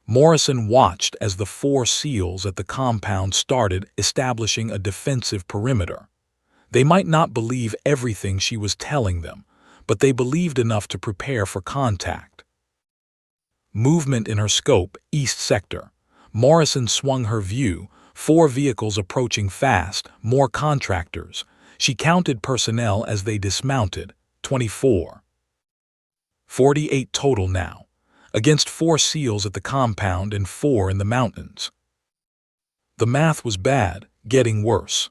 Morrison watched as the 4 SEALs at the compound started establishing a defensive perimeter. They might not believe everything she was telling them, but they believed enough to prepare for contact. Movement in her scope, east sector. Morrison swung her view, 4 vehicles approaching fast, more contractors. She counted personnel as they dismounted, 24. 48 total now, against 4 SEALs at the compound and 4 in the mountains. The math was bad, getting worse.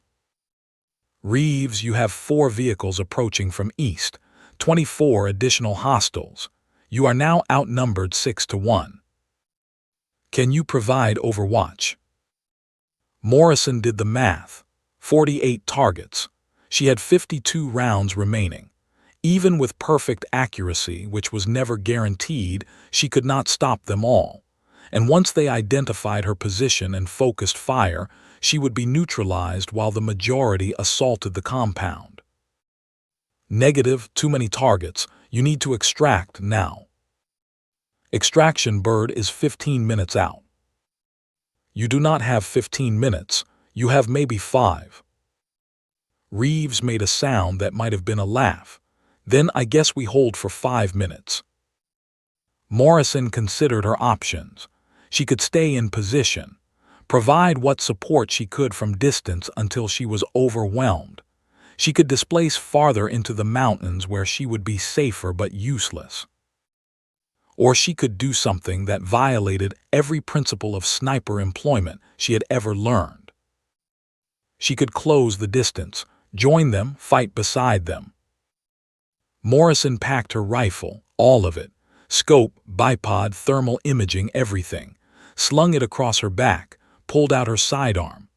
"Reeves, you have 4 vehicles approaching from east, 24 additional hostiles. You are now outnumbered 6-1. Can you provide overwatch?" Morrison did the math. 48 targets. She had 52 rounds remaining. Even with perfect accuracy, which was never guaranteed, she could not stop them all. And once they identified her position and focused fire, she would be neutralized while the majority assaulted the compound. "Negative, too many targets. You need to extract now." "Extraction bird is 15 minutes out." "You do not have 15 minutes. You have maybe 5. Reeves made a sound that might have been a laugh. "Then I guess we hold for 5 minutes." Morrison considered her options. She could stay in position, provide what support she could from distance until she was overwhelmed. She could displace farther into the mountains where she would be safer but useless. Or she could do something that violated every principle of sniper employment she had ever learned. She could close the distance, join them, fight beside them. Morrison packed her rifle, all of it, scope, bipod, thermal imaging, everything, slung it across her back, pulled out her sidearm.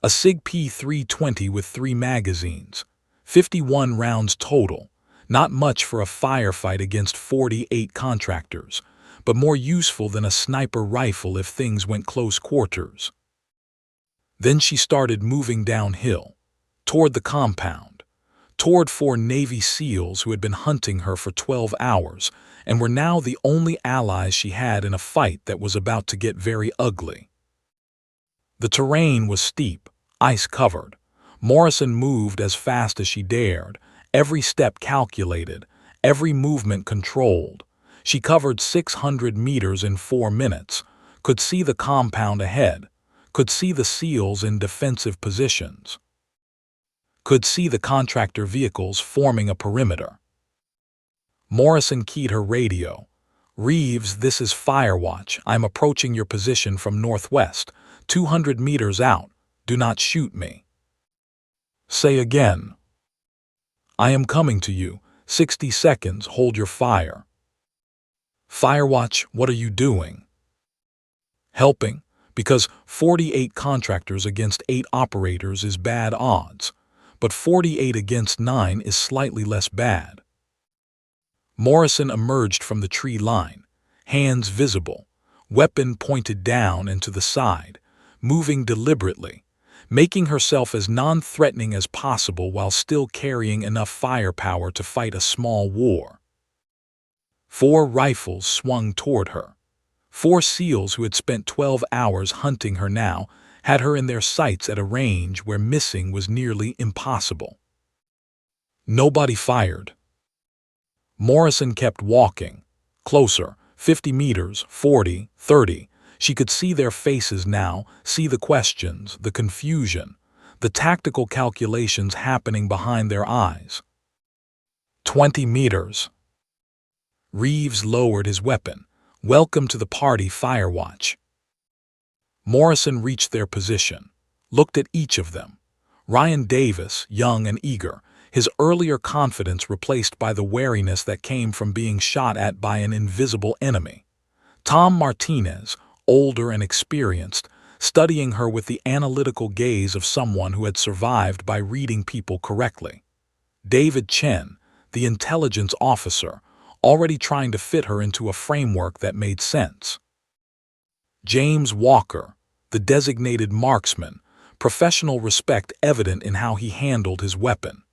A SIG P320 with 3 magazines, 51 rounds total. Not much for a firefight against 48 contractors, but more useful than a sniper rifle if things went close quarters. Then she started moving downhill, toward the compound, toward 4 Navy SEALs who had been hunting her for 12 hours and were now the only allies she had in a fight that was about to get very ugly. The terrain was steep, ice-covered. Morrison moved as fast as she dared, every step calculated, every movement controlled. She covered 600 meters in 4 minutes, could see the compound ahead, could see the SEALs in defensive positions, could see the contractor vehicles forming a perimeter. Morrison keyed her radio. "Reeves, this is Firewatch. I'm approaching your position from northwest, 200 meters out. Do not shoot me." "Say again." "I am coming to you. 60 seconds, hold your fire." "Firewatch, what are you doing?" "Helping, because 48 contractors against 8 operators is bad odds, but 48 against 9 is slightly less bad." Morrison emerged from the tree line, hands visible, weapon pointed down and to the side, moving deliberately, making herself as non-threatening as possible while still carrying enough firepower to fight a small war. 4 rifles swung toward her. 4 SEALs who had spent 12 hours hunting her now had her in their sights at a range where missing was nearly impossible. Nobody fired. Morrison kept walking. Closer, 50 meters, 40, 30. She could see their faces now, see the questions, the confusion, the tactical calculations happening behind their eyes. 20 meters. Reeves lowered his weapon. "Welcome to the party, Firewatch." Morrison reached their position, looked at each of them. Ryan Davis, young and eager, his earlier confidence replaced by the wariness that came from being shot at by an invisible enemy. Tom Martinez, older and experienced, studying her with the analytical gaze of someone who had survived by reading people correctly. David Chen, the intelligence officer, already trying to fit her into a framework that made sense. James Walker, the designated marksman, professional respect evident in how he handled his weapon.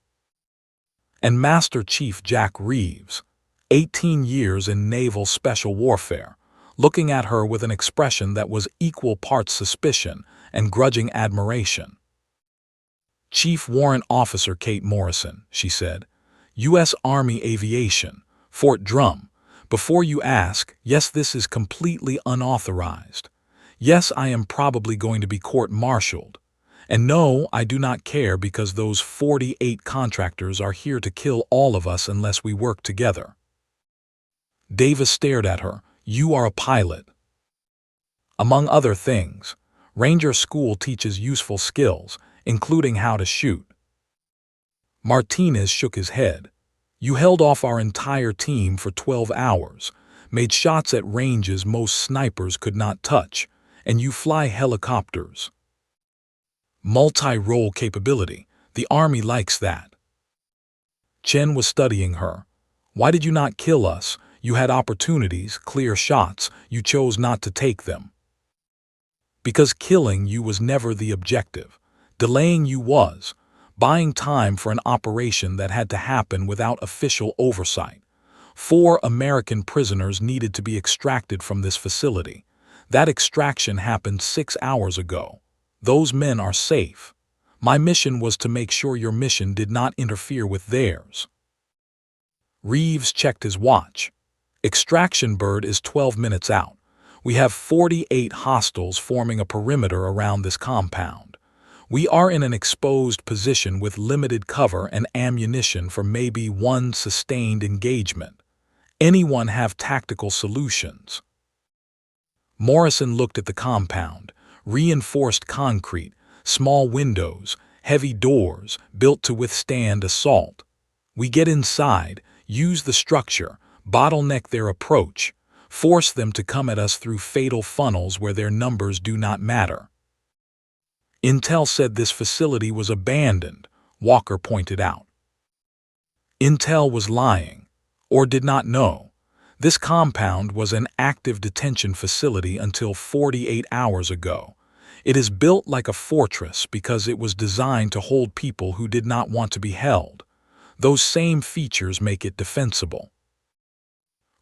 And Master Chief Jack Reeves, 18 years in naval special warfare, looking at her with an expression that was equal parts suspicion and grudging admiration. "Chief Warrant Officer Kate Morrison," she said, "U.S. Army Aviation, Fort Drum. Before you ask, yes, this is completely unauthorized. Yes, I am probably going to be court-martialed. And no, I do not care because those 48 contractors are here to kill all of us unless we work together." Davis stared at her. "You are a pilot." "Among other things, Ranger School teaches useful skills, including how to shoot." Martinez shook his head. "You held off our entire team for 12 hours, made shots at ranges most snipers could not touch, and you fly helicopters. Multi-role capability. The Army likes that." Chen was studying her. "Why did you not kill us? You had opportunities, clear shots. You chose not to take them." "Because killing you was never the objective. Delaying you was. Buying time for an operation that had to happen without official oversight. 4 American prisoners needed to be extracted from this facility. That extraction happened 6 hours ago. Those men are safe. My mission was to make sure your mission did not interfere with theirs." Reeves checked his watch. "Extraction bird is 12 minutes out. We have 48 hostiles forming a perimeter around this compound. We are in an exposed position with limited cover and ammunition for maybe one sustained engagement. Anyone have tactical solutions?" Morrison looked at the compound. Reinforced concrete, small windows, heavy doors, built to withstand assault. "We get inside, use the structure, bottleneck their approach, force them to come at us through fatal funnels where their numbers do not matter." "Intel said this facility was abandoned," Walker pointed out. Intel was lying, or did not know. This compound was an active detention facility until 48 hours ago. It is built like a fortress because it was designed to hold people who did not want to be held. Those same features make it defensible.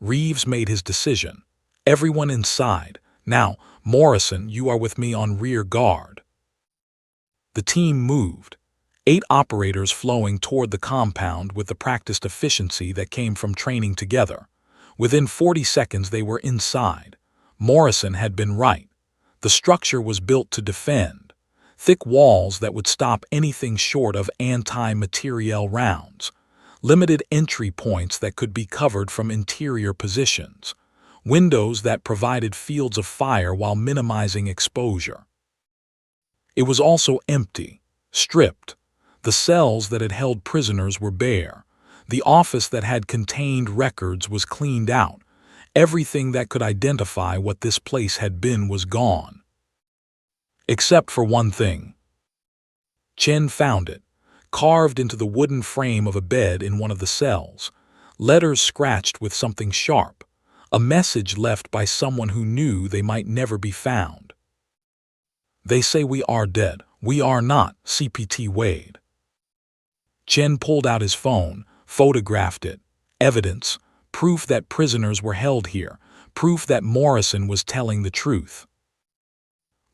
Reeves made his decision. "Everyone inside. Now, Morrison, you are with me on rear guard. The team moved, 8 operators flowing toward the compound with the practiced efficiency that came from training together. Within 40 seconds they were inside. Morrison had been right. The structure was built to defend. Thick walls that would stop anything short of anti-materiel rounds. Limited entry points that could be covered from interior positions. Windows that provided fields of fire while minimizing exposure. It was also empty, stripped. The cells that had held prisoners were bare. The office that had contained records was cleaned out. Everything that could identify what this place had been was gone. Except for one thing. Chen found it, carved into the wooden frame of a bed in one of the cells. Letters scratched with something sharp. A message left by someone who knew they might never be found. They say we are dead. We are not, CPT Wade. Chen pulled out his phone, photographed it. Evidence, proof that prisoners were held here, proof that Morrison was telling the truth.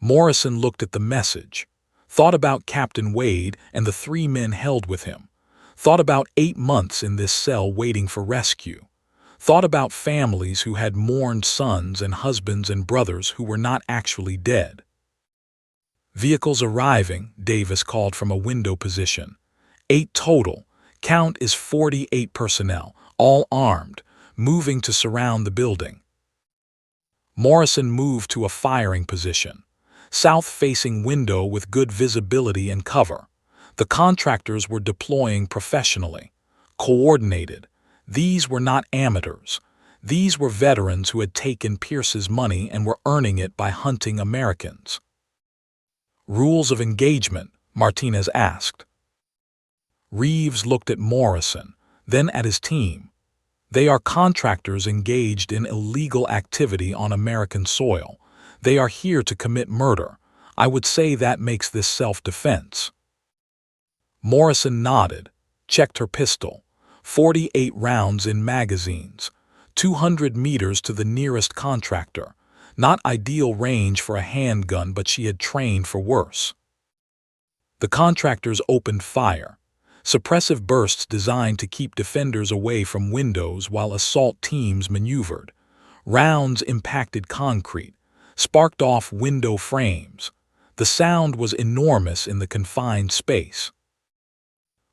Morrison looked at the message, thought about Captain Wade and the 3 men held with him, thought about 8 months in this cell waiting for rescue, thought about families who had mourned sons and husbands and brothers who were not actually dead. Vehicles arriving, Davis called from a window position. 8 total. Count is 48 personnel, all armed, moving to surround the building. Morrison moved to a firing position. South-facing window with good visibility and cover. The contractors were deploying professionally, coordinated. These were not amateurs. These were veterans who had taken Pierce's money and were earning it by hunting Americans. Rules of engagement, Martinez asked. Reeves looked at Morrison, then at his team. They are contractors engaged in illegal activity on American soil. They are here to commit murder. I would say that makes this self-defense. Morrison nodded, checked her pistol. 48 rounds in magazines. 200 meters to the nearest contractor. Not ideal range for a handgun, but she had trained for worse. The contractors opened fire. Suppressive bursts designed to keep defenders away from windows while assault teams maneuvered. Rounds impacted concrete, sparked off window frames. The sound was enormous in the confined space.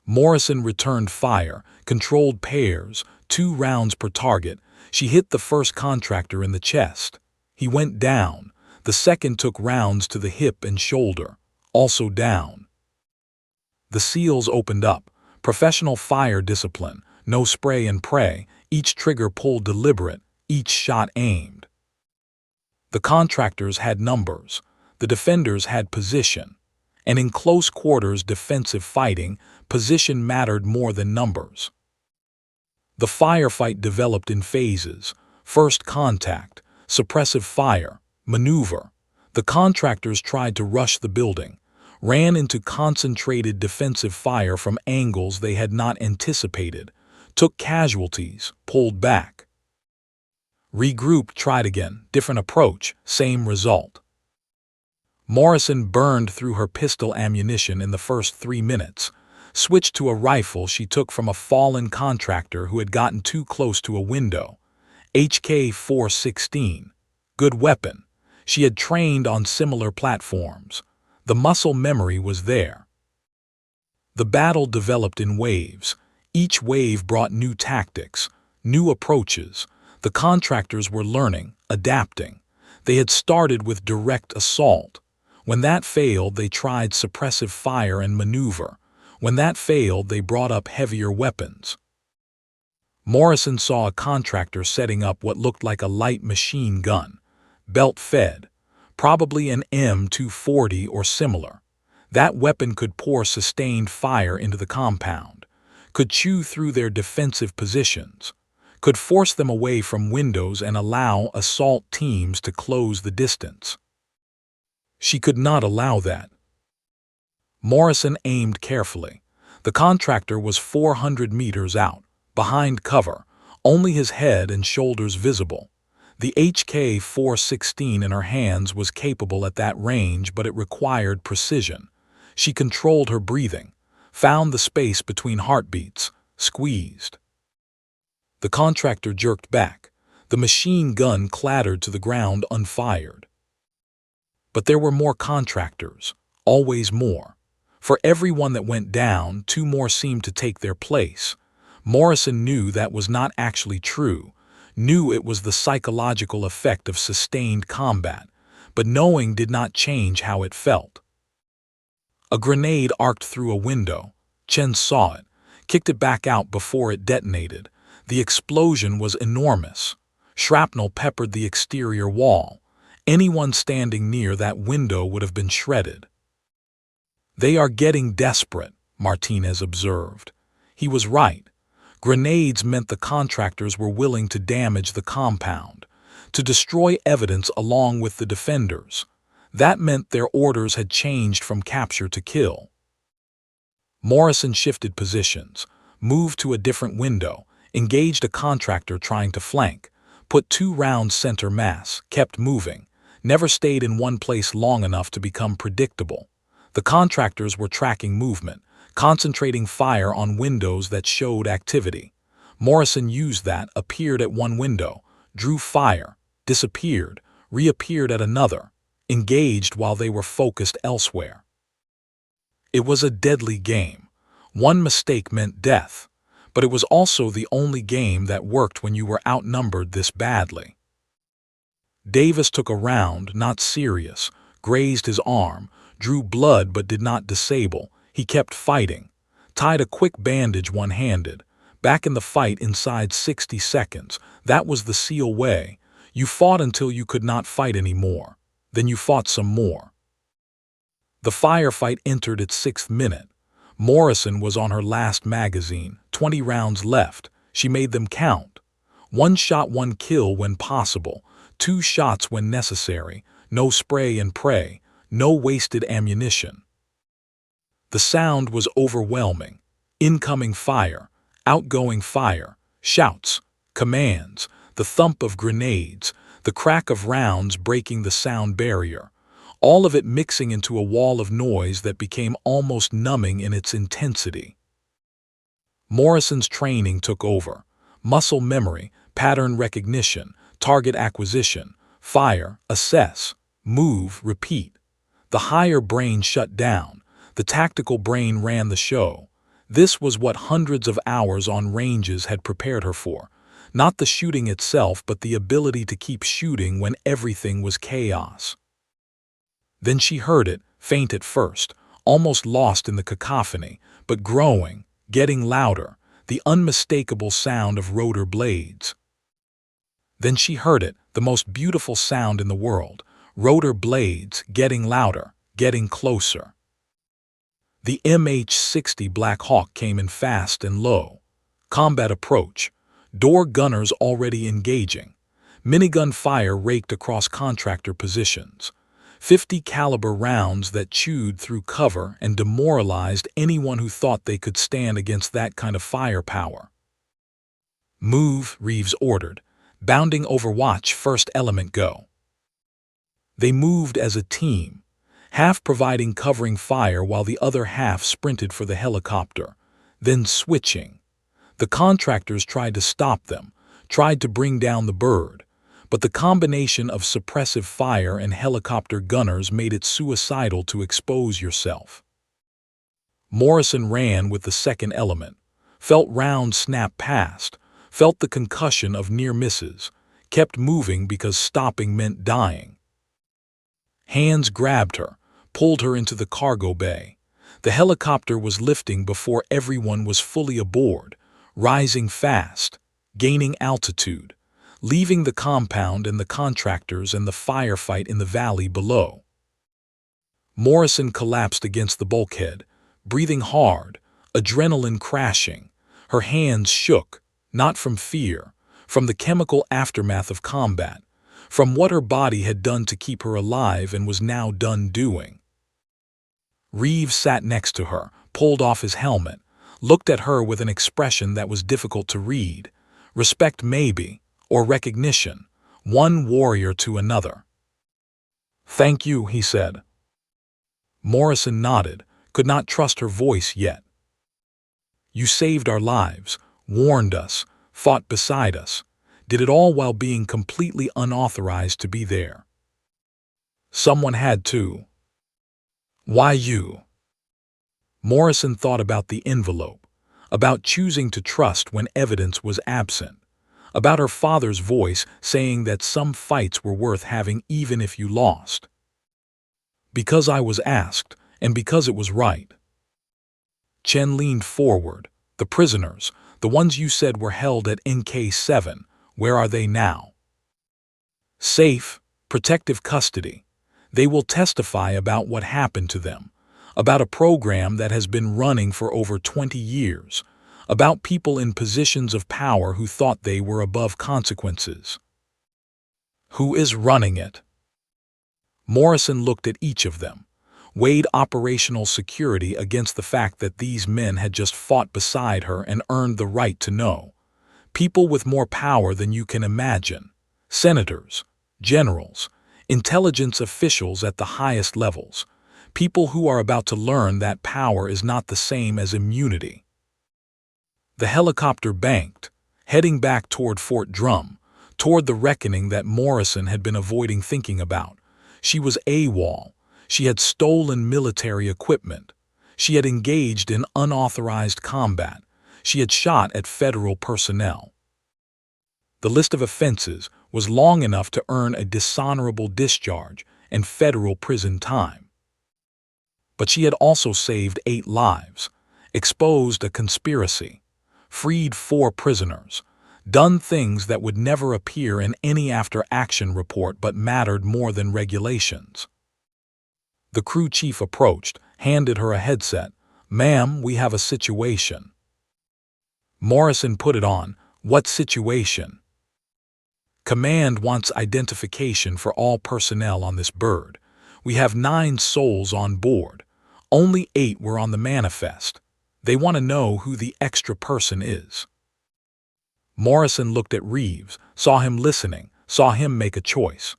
Morrison returned fire, controlled pairs, 2 rounds per target. She hit the first contractor in the chest. He went down. The second took rounds to the hip and shoulder, also down. The SEALs opened up. Professional fire discipline, no spray and pray, each trigger pulled deliberate, each shot aimed. The contractors had numbers. The defenders had position. And in close quarters defensive fighting, position mattered more than numbers. The firefight developed in phases. First contact, suppressive fire, maneuver. The contractors tried to rush the building, ran into concentrated defensive fire from angles they had not anticipated, took casualties, pulled back. Regroup, tried again, different approach, same result. Morrison burned through her pistol ammunition in the first 3 minutes, switched to a rifle she took from a fallen contractor who had gotten too close to a window. HK-416. Good weapon. She had trained on similar platforms. The muscle memory was there. The battle developed in waves. Each wave brought new tactics, new approaches. The contractors were learning, adapting. They had started with direct assault. When that failed, they tried suppressive fire and maneuver. When that failed, they brought up heavier weapons. Morrison saw a contractor setting up what looked like a light machine gun, belt-fed, probably an M240 or similar. That weapon could pour sustained fire into the compound, could chew through their defensive positions, could force them away from windows and allow assault teams to close the distance. She could not allow that. Morrison aimed carefully. The contractor was 400 meters out, behind cover, only his head and shoulders visible. The HK-416 in her hands was capable at that range, but it required precision. She controlled her breathing, found the space between heartbeats, squeezed. The contractor jerked back. The machine gun clattered to the ground unfired. But there were more contractors, always more. For every one that went down, two more seemed to take their place. Morrison knew that was not actually true, knew it was the psychological effect of sustained combat, but knowing did not change how it felt. A grenade arced through a window. Chen saw it, kicked it back out before it detonated. The explosion was enormous. Shrapnel peppered the exterior wall. Anyone standing near that window would have been shredded. "They are getting desperate," Martinez observed. He was right. Grenades meant the contractors were willing to damage the compound, to destroy evidence along with the defenders. That meant their orders had changed from capture to kill. Morrison shifted positions, moved to a different window, engaged a contractor trying to flank, put 2 rounds center mass, kept moving, never stayed in one place long enough to become predictable. The contractors were tracking movement, concentrating fire on windows that showed activity. Morrison used that, appeared at one window, drew fire, disappeared, reappeared at another, engaged while they were focused elsewhere. It was a deadly game. One mistake meant death, but it was also the only game that worked when you were outnumbered this badly. Davis took a round, not serious, grazed his arm, drew blood but did not disable. He kept fighting, tied a quick bandage one-handed, back in the fight inside 60 seconds. That was the SEAL way. You fought until you could not fight anymore. Then you fought some more. The firefight entered its 6th minute. Morrison was on her last magazine, 20 rounds left. She made them count. 1 shot, 1 kill when possible, 2 shots when necessary, no spray and pray, no wasted ammunition. The sound was overwhelming. Incoming fire, outgoing fire, shouts, commands, the thump of grenades, the crack of rounds breaking the sound barrier, all of it mixing into a wall of noise that became almost numbing in its intensity. Morrison's training took over. Muscle memory, pattern recognition, target acquisition, fire, assess, move, repeat. The higher brain shut down. The tactical brain ran the show. This was what hundreds of hours on ranges had prepared her for. Not the shooting itself, but the ability to keep shooting when everything was chaos. Then she heard it, faint at first, almost lost in the cacophony, but growing, getting louder, the unmistakable sound of rotor blades. Then she heard it, the most beautiful sound in the world, rotor blades getting louder, getting closer. The MH-60 Black Hawk came in fast and low. Combat approach. Door gunners already engaging. Minigun fire raked across contractor positions. 50 caliber rounds that chewed through cover and demoralized anyone who thought they could stand against that kind of firepower. "Move," Reeves ordered. "Bounding overwatch, first element go." They moved as a team, half providing covering fire while the other half sprinted for the helicopter, then switching. The contractors tried to stop them, tried to bring down the bird, but the combination of suppressive fire and helicopter gunners made it suicidal to expose yourself. Morrison ran with the second element, felt rounds snap past, felt the concussion of near misses, kept moving because stopping meant dying. Hands grabbed her, pulled her into the cargo bay. The helicopter was lifting before everyone was fully aboard, rising fast, gaining altitude, leaving the compound and the contractors and the firefight in the valley below. Morrison collapsed against the bulkhead, breathing hard, adrenaline crashing. Her hands shook, not from fear, from the chemical aftermath of combat, from what her body had done to keep her alive and was now done doing. Reeves sat next to her, pulled off his helmet, looked at her with an expression that was difficult to read. Respect maybe, or recognition. one warrior to another. "Thank you," he said. Morrison nodded, could not trust her voice yet. "You saved our lives, warned us, fought beside us, did it all while being completely unauthorized to be there. Someone had to. Why you?" Morrison thought about the envelope, about choosing to trust when evidence was absent, about her father's voice saying that some fights were worth having even if you lost. "Because I was asked, and because it was right." Chen leaned forward. "The prisoners, the ones you said were held at NK7, where are they now?" "Safe, protective custody. They will testify about what happened to them, about a program that has been running for over 20 years, about people in positions of power who thought they were above consequences." "Who is running it?" Morrison looked at each of them, weighed operational security against the fact that these men had just fought beside her and earned the right to know. People with more power than you can imagine. Senators, generals, intelligence officials at the highest levels. People who are about to learn that power is not the same as immunity. The helicopter banked, heading back toward Fort Drum, toward the reckoning that Morrison had been avoiding thinking about. She was AWOL. She had stolen military equipment. She had engaged in unauthorized combat. She had shot at federal personnel. The list of offenses was long enough to earn a dishonorable discharge and federal prison time. But she had also saved 8 lives, exposed a conspiracy, freed 4 prisoners, done things that would never appear in any after-action report but mattered more than regulations. The crew chief approached, handed her a headset. "Ma'am, we have a situation." Morrison put it on. "What situation?" "Command wants identification for all personnel on this bird. We have 9 souls on board. Only 8 were on the manifest. They want to know who the extra person is." Morrison looked at Reeves, saw him listening, saw him make a choice.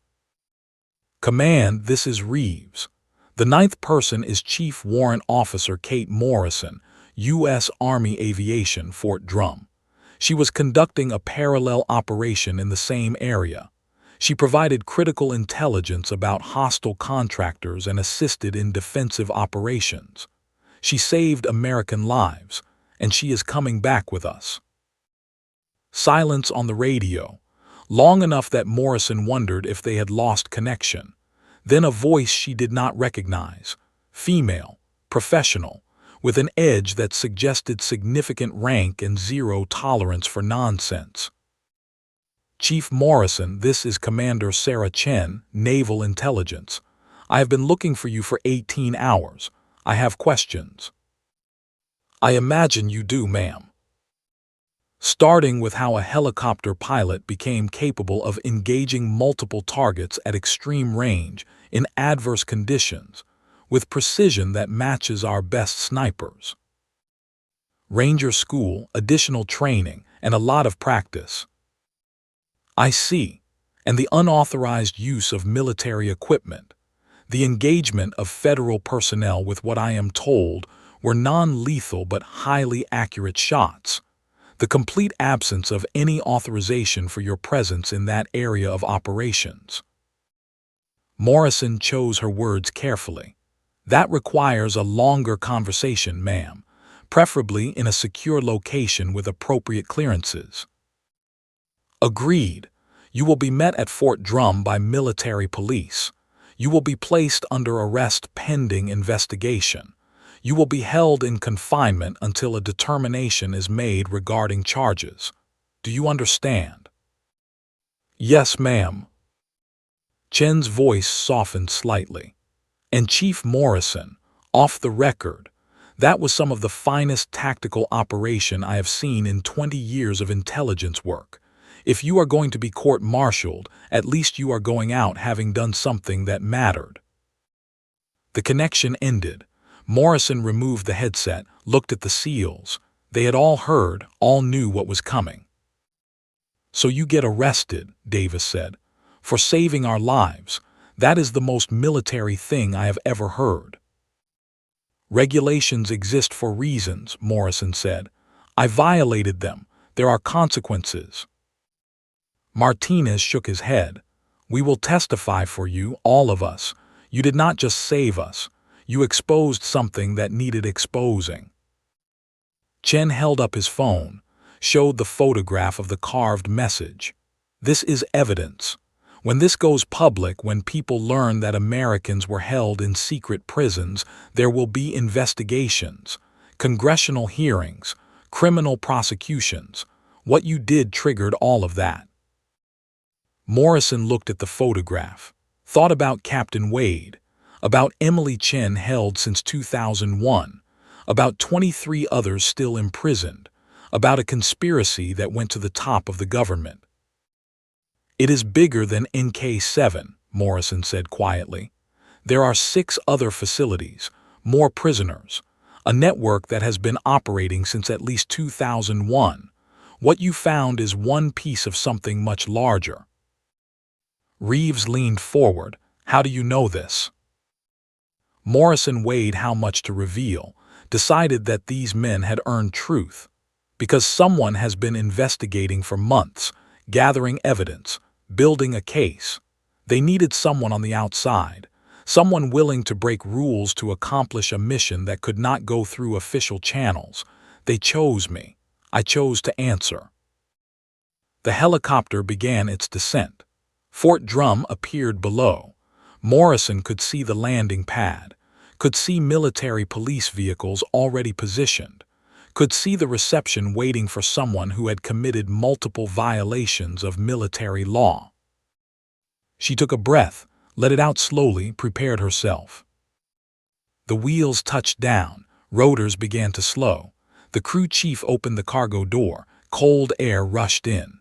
"Command, this is Reeves. The 9th person is Chief Warrant Officer Kate Morrison, U.S. Army Aviation, Fort Drum. She was conducting a parallel operation in the same area. She provided critical intelligence about hostile contractors and assisted in defensive operations. She saved American lives, and she is coming back with us." Silence on the radio, long enough that Morrison wondered if they had lost connection. Then a voice she did not recognize, female, professional, with an edge that suggested significant rank and zero tolerance for nonsense. "Chief Morrison, this is Commander Sarah Chen, Naval Intelligence. I have been looking for you for 18 hours. I have questions." "I imagine you do, ma'am." Starting with how a helicopter pilot became capable of engaging multiple targets at extreme range in adverse conditions with precision that matches our best snipers. Ranger school, additional training, and a lot of practice. "I see. And the unauthorized use of military equipment. The engagement of federal personnel with what I am told were non-lethal but highly accurate shots. The complete absence of any authorization for your presence in that area of operations." Morrison chose her words carefully. "That requires a longer conversation, ma'am, preferably in a secure location with appropriate clearances." "Agreed. You will be met at Fort Drum by military police. You will be placed under arrest pending investigation. You will be held in confinement until a determination is made regarding charges. Do you understand?" "Yes, ma'am." Chen's voice softened slightly. "And Chief Morrison, off the record, that was some of the finest tactical operation I have seen in 20 years of intelligence work. If you are going to be court-martialed, at least you are going out having done something that mattered." The connection ended. Morrison removed the headset, looked at the SEALs. They had all heard, all knew what was coming. "So you get arrested," Davis said. For saving our lives. That is the most military thing I have ever heard." "Regulations exist for reasons," Morrison said. "I violated them. There are consequences." Martinez shook his head. "We will testify for you, all of us. You did not just save us. You exposed something that needed exposing." Chen held up his phone, showed the photograph of the carved message. "This is evidence. When this goes public, when people learn that Americans were held in secret prisons, there will be investigations, congressional hearings, criminal prosecutions. What you did triggered all of that." Morrison looked at the photograph, thought about Captain Wade, about Emily Chen held since 2001, about 23 others still imprisoned, about a conspiracy that went to the top of the government. "It is bigger than NK7, Morrison said quietly. "There are 6 other facilities, more prisoners, a network that has been operating since at least 2001. What you found is one piece of something much larger." Reeves leaned forward. "How do you know this?" Morrison weighed how much to reveal, decided that these men had earned truth. "Because someone has been investigating for months, gathering evidence, building a case. They needed someone on the outside, someone willing to break rules to accomplish a mission that could not go through official channels. They chose me. I chose to answer." The helicopter began its descent. Fort Drum appeared below. Morrison could see the landing pad, could see military police vehicles already positioned, could see the reception waiting for someone who had committed multiple violations of military law. She took a breath, let it out slowly, prepared herself. The wheels touched down, rotors began to slow. The crew chief opened the cargo door, cold air rushed in.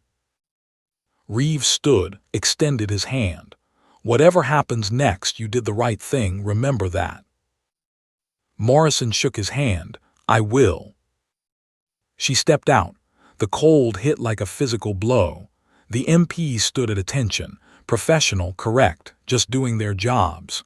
Reeves stood, extended his hand. "Whatever happens next, you did the right thing, remember that." Morrison shook his hand. "I will." She stepped out. The cold hit like a physical blow. The MPs stood at attention, professional, correct, just doing their jobs.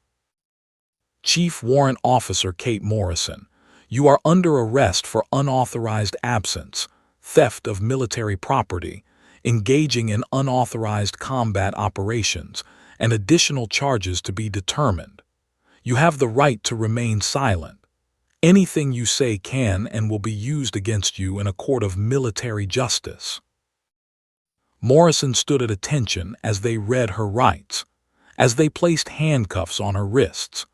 "Chief Warrant Officer Kate Morrison, you are under arrest for unauthorized absence, theft of military property, engaging in unauthorized combat operations, and additional charges to be determined. You have the right to remain silent. Anything you say can and will be used against you in a court of military justice." Morrison stood at attention as they read her rights, as they placed handcuffs on her wrists,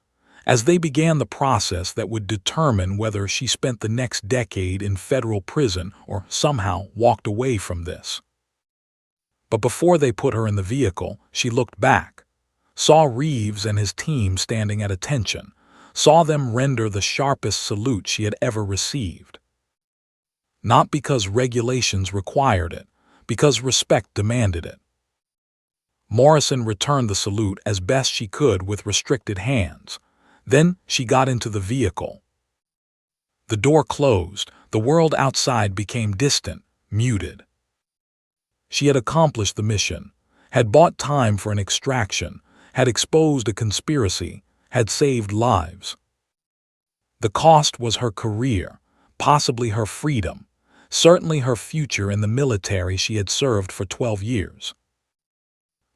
as they began the process that would determine whether she spent the next decade in federal prison or somehow walked away from this. But before they put her in the vehicle, she looked back, saw Reeves and his team standing at attention, saw them render the sharpest salute she had ever received. Not because regulations required it, because respect demanded it. Morrison returned the salute as best she could with restricted hands. Then she got into the vehicle. The door closed, the world outside became distant, muted. She had accomplished the mission, had bought time for an extraction, had exposed a conspiracy, had saved lives. The cost was her career, possibly her freedom, certainly her future in the military she had served for 12 years.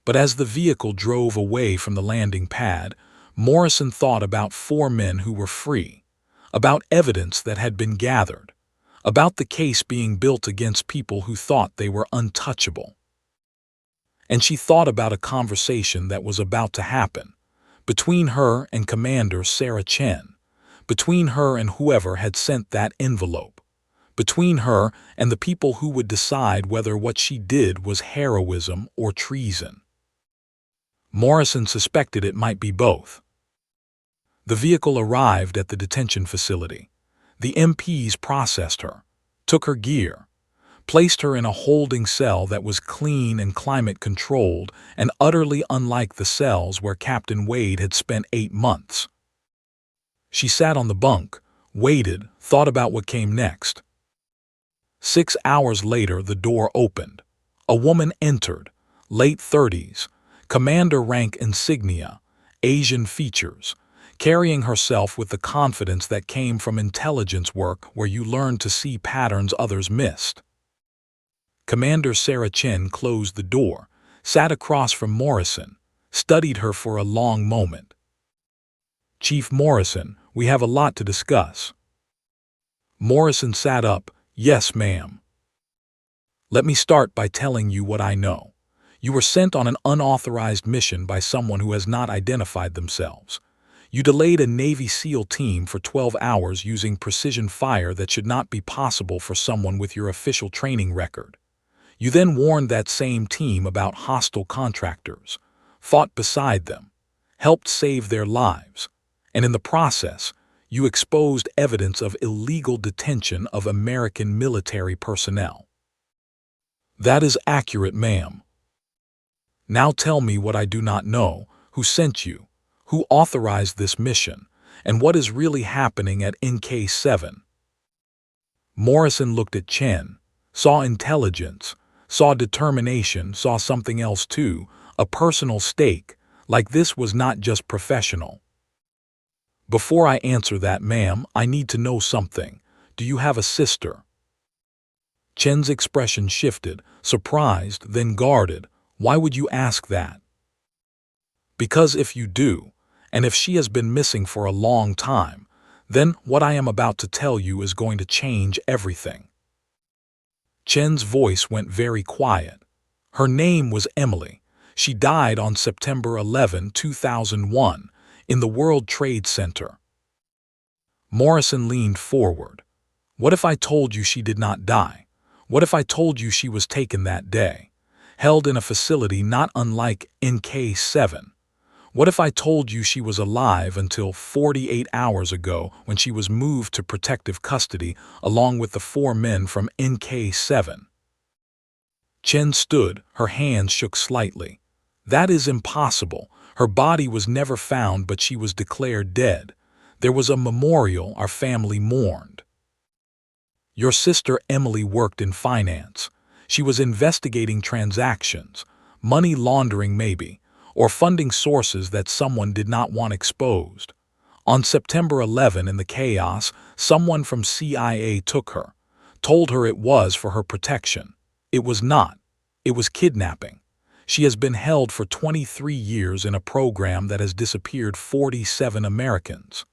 But as the vehicle drove away from the landing pad, Morrison thought about 4 men who were free, about evidence that had been gathered, about the case being built against people who thought they were untouchable. And she thought about a conversation that was about to happen, between her and Commander Sarah Chen, between her and whoever had sent that envelope, between her and the people who would decide whether what she did was heroism or treason. Morrison suspected it might be both. The vehicle arrived at the detention facility. The MPs processed her, took her gear, placed her in a holding cell that was clean and climate-controlled and utterly unlike the cells where Captain Wade had spent 8 months. She sat on the bunk, waited, thought about what came next. 6 hours later, the door opened. A woman entered, late 30s, Commander rank insignia, Asian features, carrying herself with the confidence that came from intelligence work where you learned to see patterns others missed. Commander Sarah Chen closed the door, sat across from Morrison, studied her for a long moment. "Chief Morrison, we have a lot to discuss." Morrison sat up. "Yes, ma'am." "Let me start by telling you what I know. You were sent on an unauthorized mission by someone who has not identified themselves. You delayed a Navy SEAL team for 12 hours using precision fire that should not be possible for someone with your official training record. You then warned that same team about hostile contractors, fought beside them, helped save their lives, and in the process, you exposed evidence of illegal detention of American military personnel." "That is accurate, ma'am." "Now tell me what I do not know. Who sent you? Who authorized this mission? And what is really happening at NK7? Morrison looked at Chen, saw intelligence, saw determination, saw something else too, a personal stake, like this was not just professional. "Before I answer that, ma'am, I need to know something. Do you have a sister?" Chen's expression shifted, surprised, then guarded. "Why would you ask that?" "Because if you do, and if she has been missing for a long time, then what I am about to tell you is going to change everything." Chen's voice went very quiet. Her name was Emily. She died on September 11, 2001, in the World Trade Center. Morrison leaned forward. "What if I told you she did not die? What if I told you she was taken that day, held in a facility not unlike NK7? What if I told you she was alive until 48 hours ago when she was moved to protective custody along with the 4 men from NK7? Chen stood, her hands shook slightly. "That is impossible. Her body was never found, but she was declared dead. There was a memorial our family mourned. Your sister Emily worked in finance. She was investigating transactions, money laundering maybe, or funding sources that someone did not want exposed. On September 11 in the chaos, someone from CIA took her, told her it was for her protection. It was not. It was kidnapping. She has been held for 23 years in a program that has disappeared 47 Americans."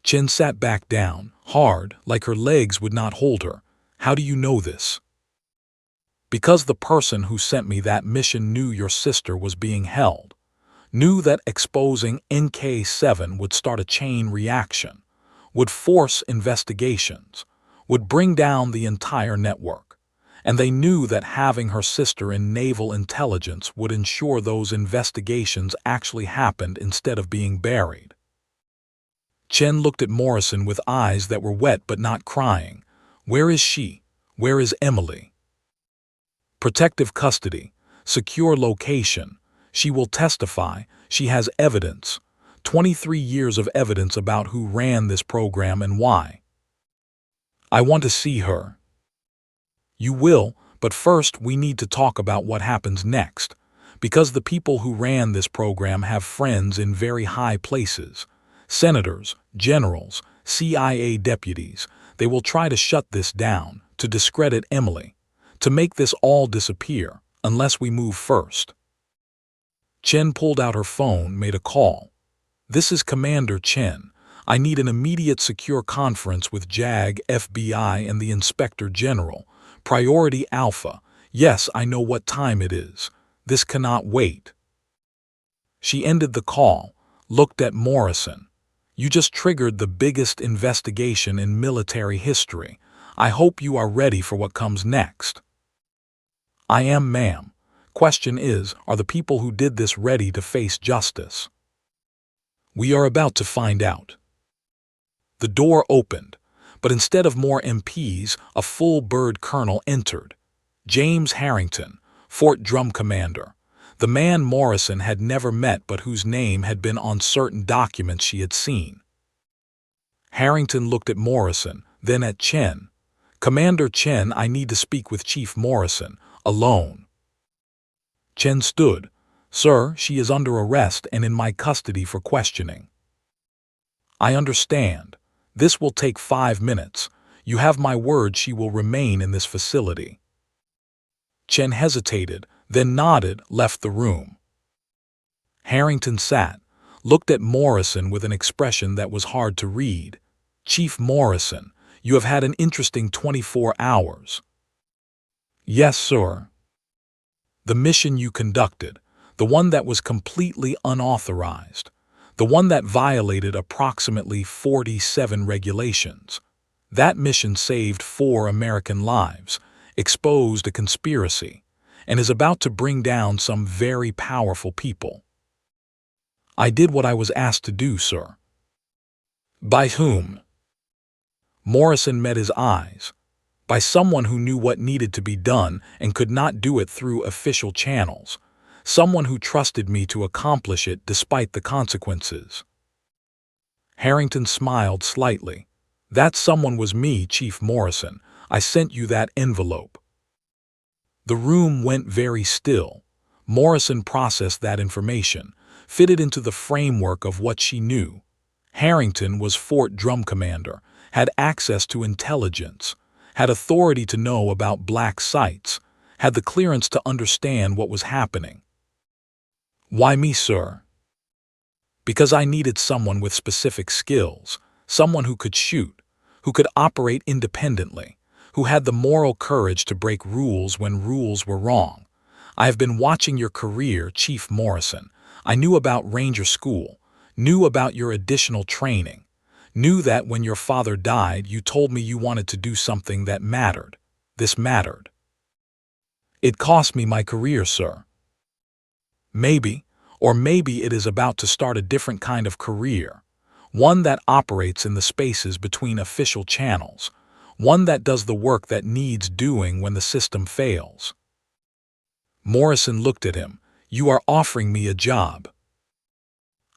Chen sat back down, hard, like her legs would not hold her. "How do you know this?" "Because the person who sent me that mission knew your sister was being held, knew that exposing NK7 would start a chain reaction, would force investigations, would bring down the entire network, and they knew that having her sister in naval intelligence would ensure those investigations actually happened instead of being buried." Chen looked at Morrison with eyes that were wet but not crying. "Where is she? Where is Emily?" "Protective custody, secure location. She will testify. She has evidence. 23 years of evidence about who ran this program and why." "I want to see her." "You will, but first we need to talk about what happens next, because the people who ran this program have friends in very high places. Senators, generals, CIA deputies. They will try to shut this down, to discredit Emily, to make this all disappear, unless we move first." Chen pulled out her phone, made a call. "This is Commander Chen. I need an immediate secure conference with JAG, FBI, and the Inspector General. Priority Alpha. Yes, I know what time it is. This cannot wait." She ended the call, looked at Morrison. "You just triggered the biggest investigation in military history. I hope you are ready for what comes next." "I am, ma'am. Question is, are the people who did this ready to face justice?" "We are about to find out." The door opened, but instead of more MPs, a full-bird colonel entered. James Harrington, Fort Drum commander, the man Morrison had never met but whose name had been on certain documents she had seen. Harrington looked at Morrison, then at Chen. "Commander Chen, I need to speak with Chief Morrison, alone." Chen stood, Sir, she is under arrest and in my custody for questioning. I understand. This will take 5 minutes. You have my word she will remain in this facility. Chen hesitated, then nodded, left the room. Harrington sat, looked at Morrison with an expression that was hard to read. Chief Morrison, you have had an interesting 24 hours. Yes, sir. The mission you conducted, the one that was completely unauthorized, the one that violated approximately 47 regulations. That mission saved 4 American lives, exposed a conspiracy, and is about to bring down some very powerful people. I did what I was asked to do, sir. By whom? Morrison met his eyes. By someone who knew what needed to be done and could not do it through official channels. Someone who trusted me to accomplish it despite the consequences. Harrington smiled slightly. That someone was me, Chief Morrison. I sent you that envelope. The room went very still. Morrison processed that information, fitted into the framework of what she knew. Harrington was Fort Drum commander, had access to intelligence, had authority to know about black sites, had the clearance to understand what was happening. Why me, sir? Because I needed someone with specific skills, someone who could shoot, who could operate independently, who had the moral courage to break rules when rules were wrong. I have been watching your career, Chief Morrison. I knew about Ranger School, knew about your additional training, knew that when your father died you told me you wanted to do something that mattered. This mattered. It cost me my career, sir. Maybe, or maybe it is about to start a different kind of career, one that operates in the spaces between official channels, one that does the work that needs doing when the system fails. Morrison looked at him. You are offering me a job.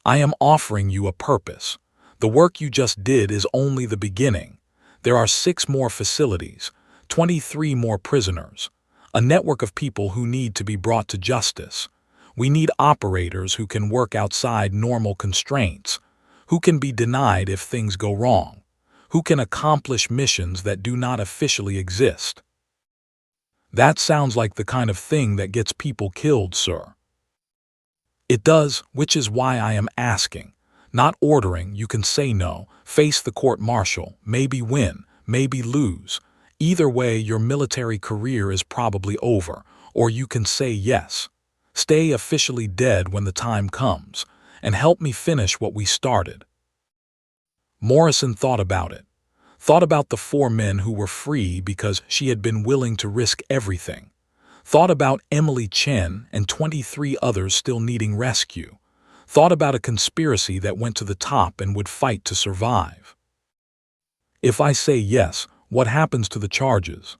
I am offering you a purpose. The work you just did is only the beginning. There are 6 more facilities, 23 more prisoners, a network of people who need to be brought to justice. We need operators who can work outside normal constraints, who can be denied if things go wrong, who can accomplish missions that do not officially exist. That sounds like the kind of thing that gets people killed, sir. It does, which is why I am asking, not ordering. You can say no, face the court-martial, maybe win, maybe lose. Either way, your military career is probably over, or you can say yes. Stay officially dead when the time comes, and help me finish what we started. Morrison thought about it. Thought about the 4 men who were free because she had been willing to risk everything. Thought about Emily Chen and 23 others still needing rescue. Thought about a conspiracy that went to the top and would fight to survive. If I say yes, what happens to the charges?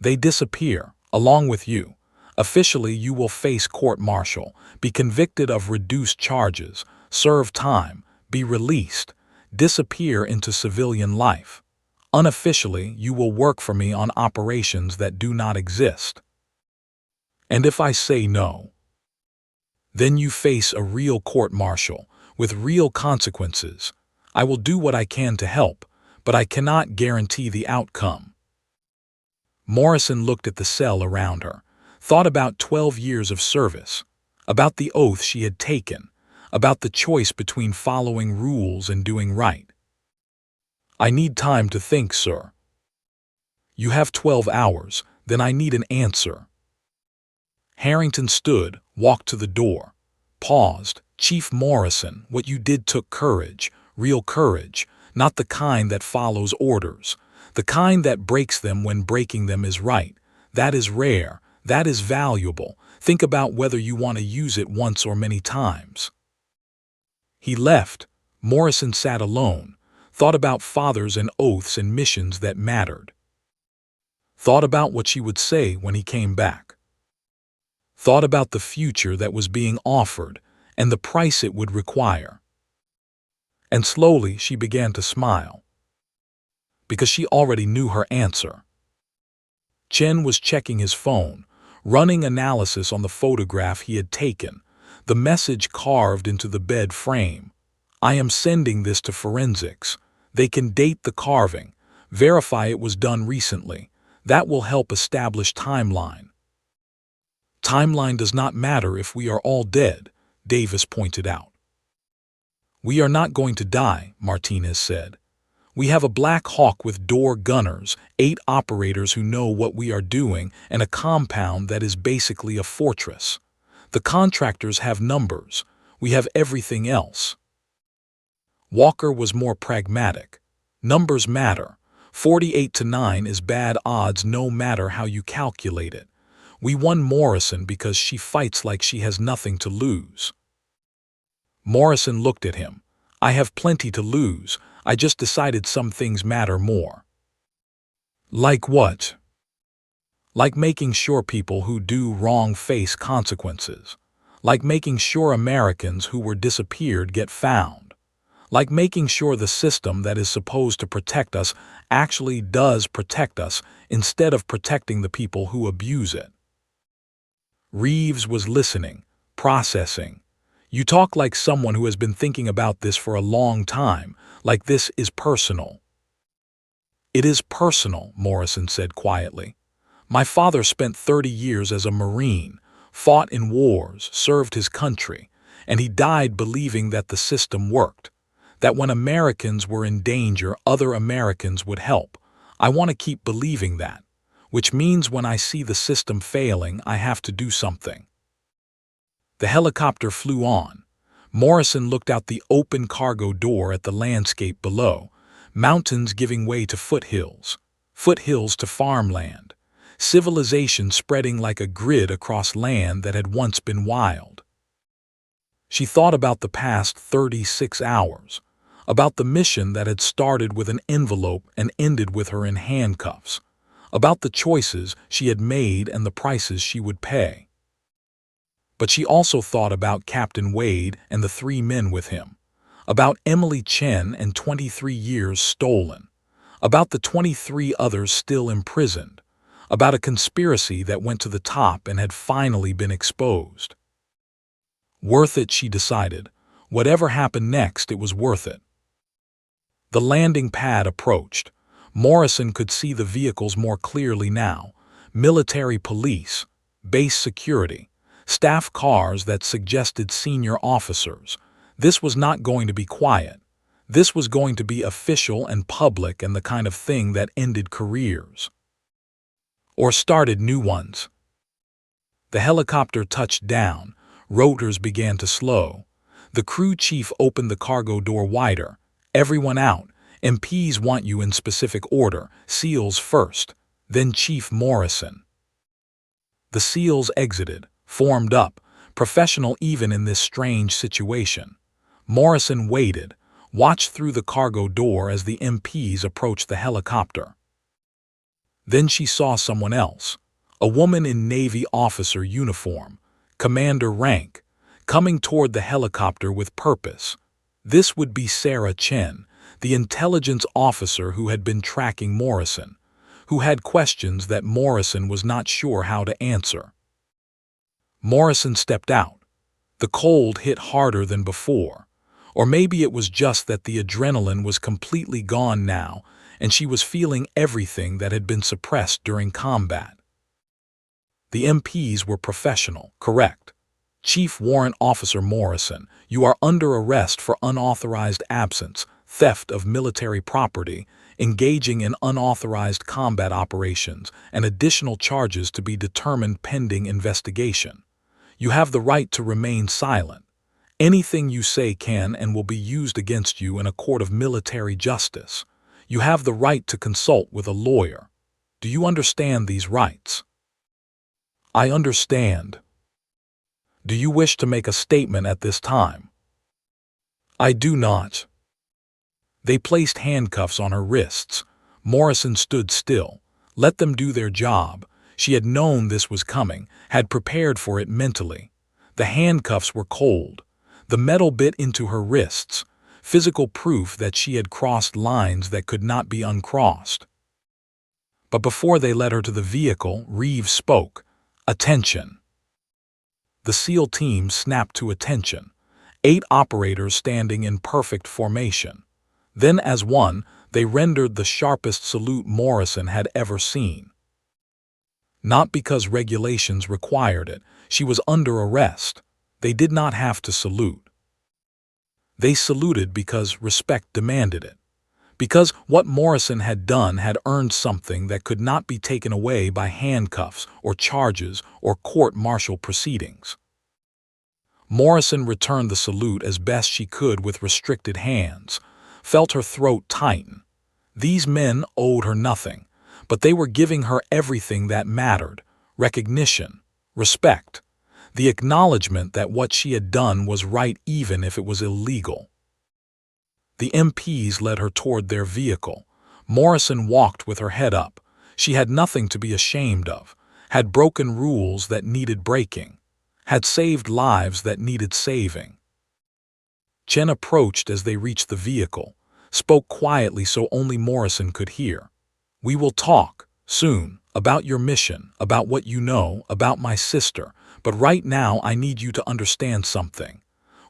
They disappear, along with you. Officially, you will face court-martial, be convicted of reduced charges, serve time, be released, disappear into civilian life. Unofficially, you will work for me on operations that do not exist. And if I say no, then you face a real court-martial with real consequences. I will do what I can to help, but I cannot guarantee the outcome. Morrison looked at the cell around her, thought about 12 years of service, about the oath she had taken, about the choice between following rules and doing right. I need time to think, sir. You have 12 hours, then I need an answer. Harrington stood, walked to the door, paused. Chief Morrison, what you did took courage, real courage, not the kind that follows orders, the kind that breaks them when breaking them is right. That is rare, that is valuable. Think about whether you want to use it once or many times. He left. Morrison sat alone, thought about fathers and oaths and missions that mattered. Thought about what she would say when he came back. Thought about the future that was being offered and the price it would require. And slowly she began to smile, because she already knew her answer. Chen was checking his phone, running analysis on the photograph he had taken, the message carved into the bed frame. I am sending this to forensics. They can date the carving, verify it was done recently. That will help establish timeline. Timeline does not matter if we are all dead, Davis pointed out. We are not going to die, Martinez said. We have a Black Hawk with door gunners, 8 operators who know what we are doing, and a compound that is basically a fortress. The contractors have numbers. We have everything else. Walker was more pragmatic. Numbers matter. 48-9 is bad odds no matter how you calculate it. We won Morrison because she fights like she has nothing to lose. Morrison looked at him. I have plenty to lose. I just decided some things matter more. Like what? Like making sure people who do wrong face consequences. Like making sure Americans who were disappeared get found. Like making sure the system that is supposed to protect us actually does protect us instead of protecting the people who abuse it. Reeves was listening, processing. You talk like someone who has been thinking about this for a long time, like this is personal. It is personal, Morrison said quietly. My father spent 30 years as a Marine, fought in wars, served his country, and he died believing that the system worked, that when Americans were in danger, other Americans would help. I want to keep believing that, which means when I see the system failing, I have to do something. The helicopter flew on. Morrison looked out the open cargo door at the landscape below, mountains giving way to foothills, foothills to farmland, civilization spreading like a grid across land that had once been wild. She thought about the past 36 hours, about the mission that had started with an envelope and ended with her in handcuffs, about the choices she had made and the prices she would pay. But she also thought about Captain Wade and the 3 men with him, about Emily Chen and 23 years stolen, about the 23 others still imprisoned, about a conspiracy that went to the top and had finally been exposed. Worth it, she decided. Whatever happened next, it was worth it. The landing pad approached. Morrison could see the vehicles more clearly now. Military police, base security, staff cars that suggested senior officers. This was not going to be quiet. This was going to be official and public and the kind of thing that ended careers. Or started new ones. The helicopter touched down. Rotors began to slow. The crew chief opened the cargo door wider. Everyone out. MPs want you in specific order. SEALs first, then Chief Morrison. The SEALs exited, formed up, professional even in this strange situation. Morrison waited, watched through the cargo door as the MPs approached the helicopter. Then she saw someone else, a woman in Navy officer uniform, commander rank, coming toward the helicopter with purpose. This would be Sarah Chen, the intelligence officer who had been tracking Morrison, who had questions that Morrison was not sure how to answer. Morrison stepped out. The cold hit harder than before, or maybe it was just that the adrenaline was completely gone now and she was feeling everything that had been suppressed during combat. The MPs were professional, correct. Chief Warrant Officer Morrison, you are under arrest for unauthorized absence, theft of military property, engaging in unauthorized combat operations, and additional charges to be determined pending investigation. You have the right to remain silent. Anything you say can and will be used against you in a court of military justice. You have the right to consult with a lawyer. Do you understand these rights? I understand. Do you wish to make a statement at this time? I do not. They placed handcuffs on her wrists. Morrison stood still. Let them do their job. She had known this was coming, had prepared for it mentally. The handcuffs were cold. The metal bit into her wrists, physical proof that she had crossed lines that could not be uncrossed. But before they led her to the vehicle, Reeves spoke. Attention. The SEAL team snapped to attention, 8 operators standing in perfect formation. Then, as one, they rendered the sharpest salute Morrison had ever seen. Not because regulations required it. She was under arrest. They did not have to salute. They saluted because respect demanded it. Because what Morrison had done had earned something that could not be taken away by handcuffs or charges or court-martial proceedings. Morrison returned the salute as best she could with restricted hands, felt her throat tighten. These men owed her nothing, but they were giving her everything that mattered: recognition, respect, the acknowledgement that what she had done was right even if it was illegal. The MPs led her toward their vehicle. Morrison walked with her head up. She had nothing to be ashamed of, had broken rules that needed breaking, had saved lives that needed saving. Chen approached as they reached the vehicle, spoke quietly so only Morrison could hear. "We will talk, soon, about your mission, about what you know, about my sister, but right now I need you to understand something.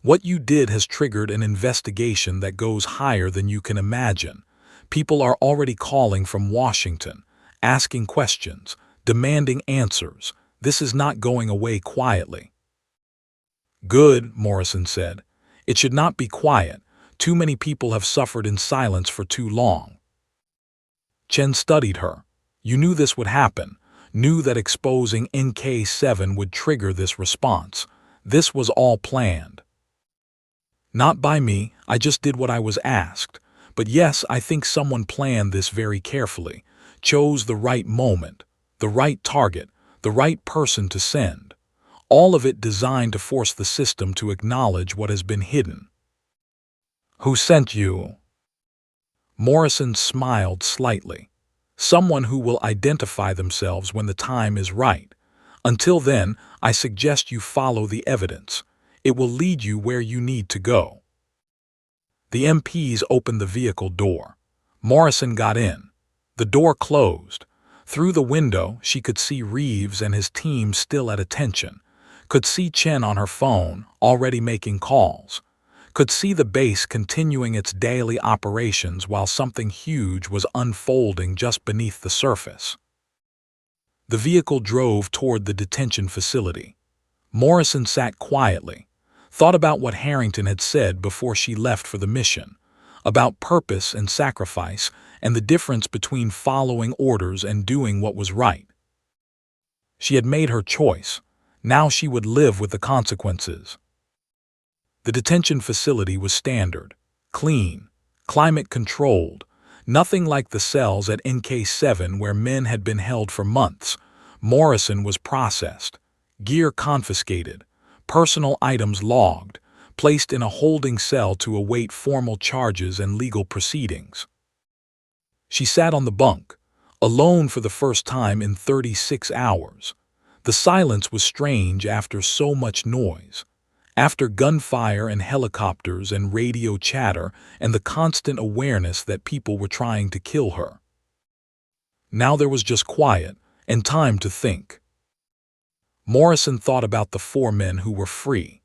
What you did has triggered an investigation that goes higher than you can imagine. People are already calling from Washington, asking questions, demanding answers. This is not going away quietly." "Good," Morrison said. "It should not be quiet. Too many people have suffered in silence for too long." Chen studied her. "You knew this would happen, knew that exposing NK7 would trigger this response. This was all planned." "Not by me, I just did what I was asked. But yes, I think someone planned this very carefully, chose the right moment, the right target, the right person to send. All of it designed to force the system to acknowledge what has been hidden." "Who sent you?" Morrison smiled slightly. "Someone who will identify themselves when the time is right. Until then, I suggest you follow the evidence. It will lead you where you need to go." The MPs opened the vehicle door. Morrison got in. The door closed. Through the window, she could see Reeves and his team still at attention, could see Chen on her phone, already making calls, could see the base continuing its daily operations while something huge was unfolding just beneath the surface. The vehicle drove toward the detention facility. Morrison sat quietly, thought about what Harrington had said before she left for the mission, about purpose and sacrifice and the difference between following orders and doing what was right. She had made her choice. Now she would live with the consequences. The detention facility was standard, clean, climate-controlled, nothing like the cells at NK7 where men had been held for months. Morrison was processed, gear confiscated, personal items logged, placed in a holding cell to await formal charges and legal proceedings. She sat on the bunk, alone for the first time in 36 hours. The silence was strange after so much noise, after gunfire and helicopters and radio chatter and the constant awareness that people were trying to kill her. Now there was just quiet and time to think. Morrison thought about the 4 men who were free,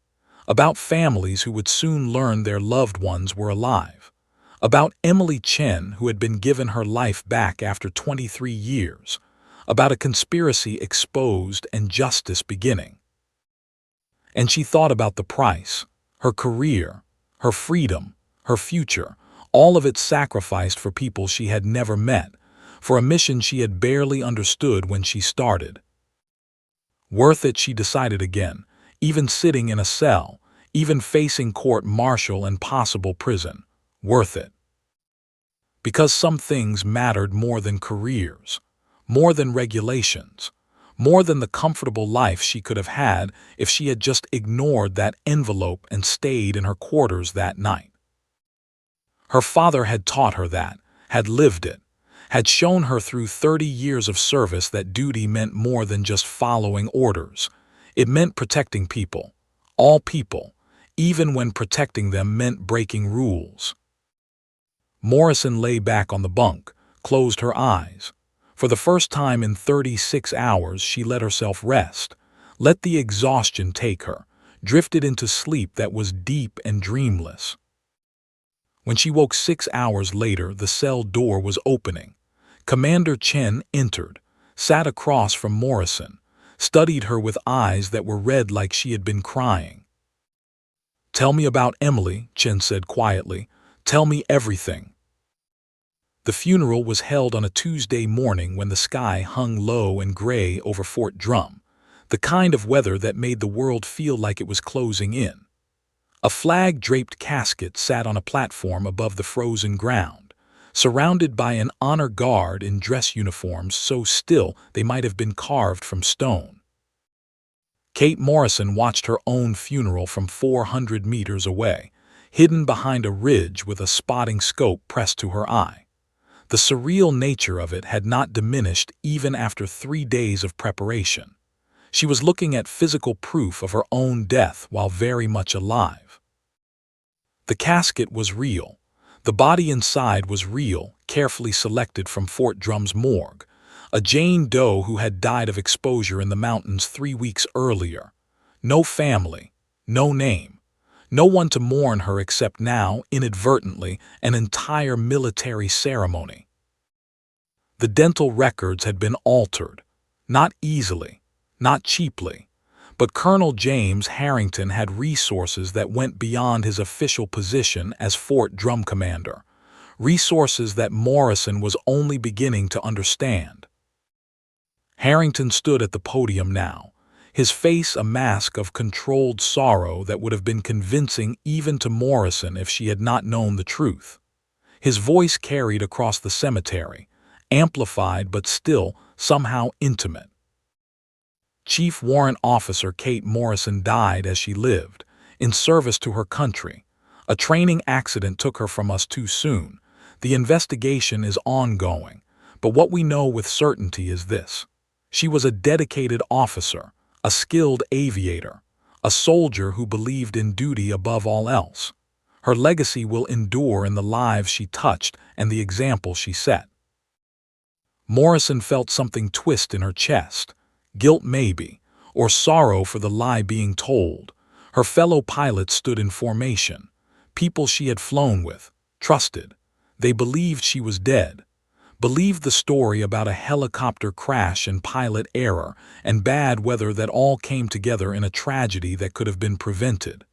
about families who would soon learn their loved ones were alive, about Emily Chen who had been given her life back after 23 years, about a conspiracy exposed and justice beginning. And she thought about the price, her career, her freedom, her future, all of it sacrificed for people she had never met, for a mission she had barely understood when she started. Worth it, she decided again, even sitting in a cell, even facing court-martial and possible prison. Worth it. Because some things mattered more than careers, more than regulations, more than the comfortable life she could have had if she had just ignored that envelope and stayed in her quarters that night. Her father had taught her that, had lived it, had shown her through 30 years of service that duty meant more than just following orders. It meant protecting people, all people, even when protecting them meant breaking rules. Morrison lay back on the bunk, closed her eyes. For the first time in 36 hours, she let herself rest, let the exhaustion take her, drifted into sleep that was deep and dreamless. When she woke 6 hours later, the cell door was opening. Commander Chen entered, sat across from Morrison, studied her with eyes that were red like she had been crying. "Tell me about Emily," Chen said quietly. "Tell me everything." The funeral was held on a Tuesday morning when the sky hung low and gray over Fort Drum, the kind of weather that made the world feel like it was closing in. A flag-draped casket sat on a platform above the frozen ground, surrounded by an honor guard in dress uniforms so still they might have been carved from stone. Kate Morrison watched her own funeral from 400 meters away, hidden behind a ridge with a spotting scope pressed to her eye. The surreal nature of it had not diminished even after 3 days of preparation. She was looking at physical proof of her own death while very much alive. The casket was real. The body inside was real, carefully selected from Fort Drum's morgue. A Jane Doe who had died of exposure in the mountains 3 weeks earlier. No family, no name, no one to mourn her except now, inadvertently, an entire military ceremony. The dental records had been altered, not easily, not cheaply, but Colonel James Harrington had resources that went beyond his official position as Fort Drum commander, resources that Morrison was only beginning to understand. Harrington stood at the podium now, his face a mask of controlled sorrow that would have been convincing even to Morrison if she had not known the truth. His voice carried across the cemetery, amplified but still somehow intimate. Chief Warrant Officer Kate Morrison died as she lived, in service to her country. A training accident took her from us too soon. The investigation is ongoing, but what we know with certainty is this. She was a dedicated officer, a skilled aviator, a soldier who believed in duty above all else. Her legacy will endure in the lives she touched and the example she set. Morrison felt something twist in her chest. Guilt maybe, or sorrow for the lie being told. Her fellow pilots stood in formation. People she had flown with, trusted. They believed she was dead. Believed the story about a helicopter crash and pilot error and bad weather that all came together in a tragedy that could have been prevented.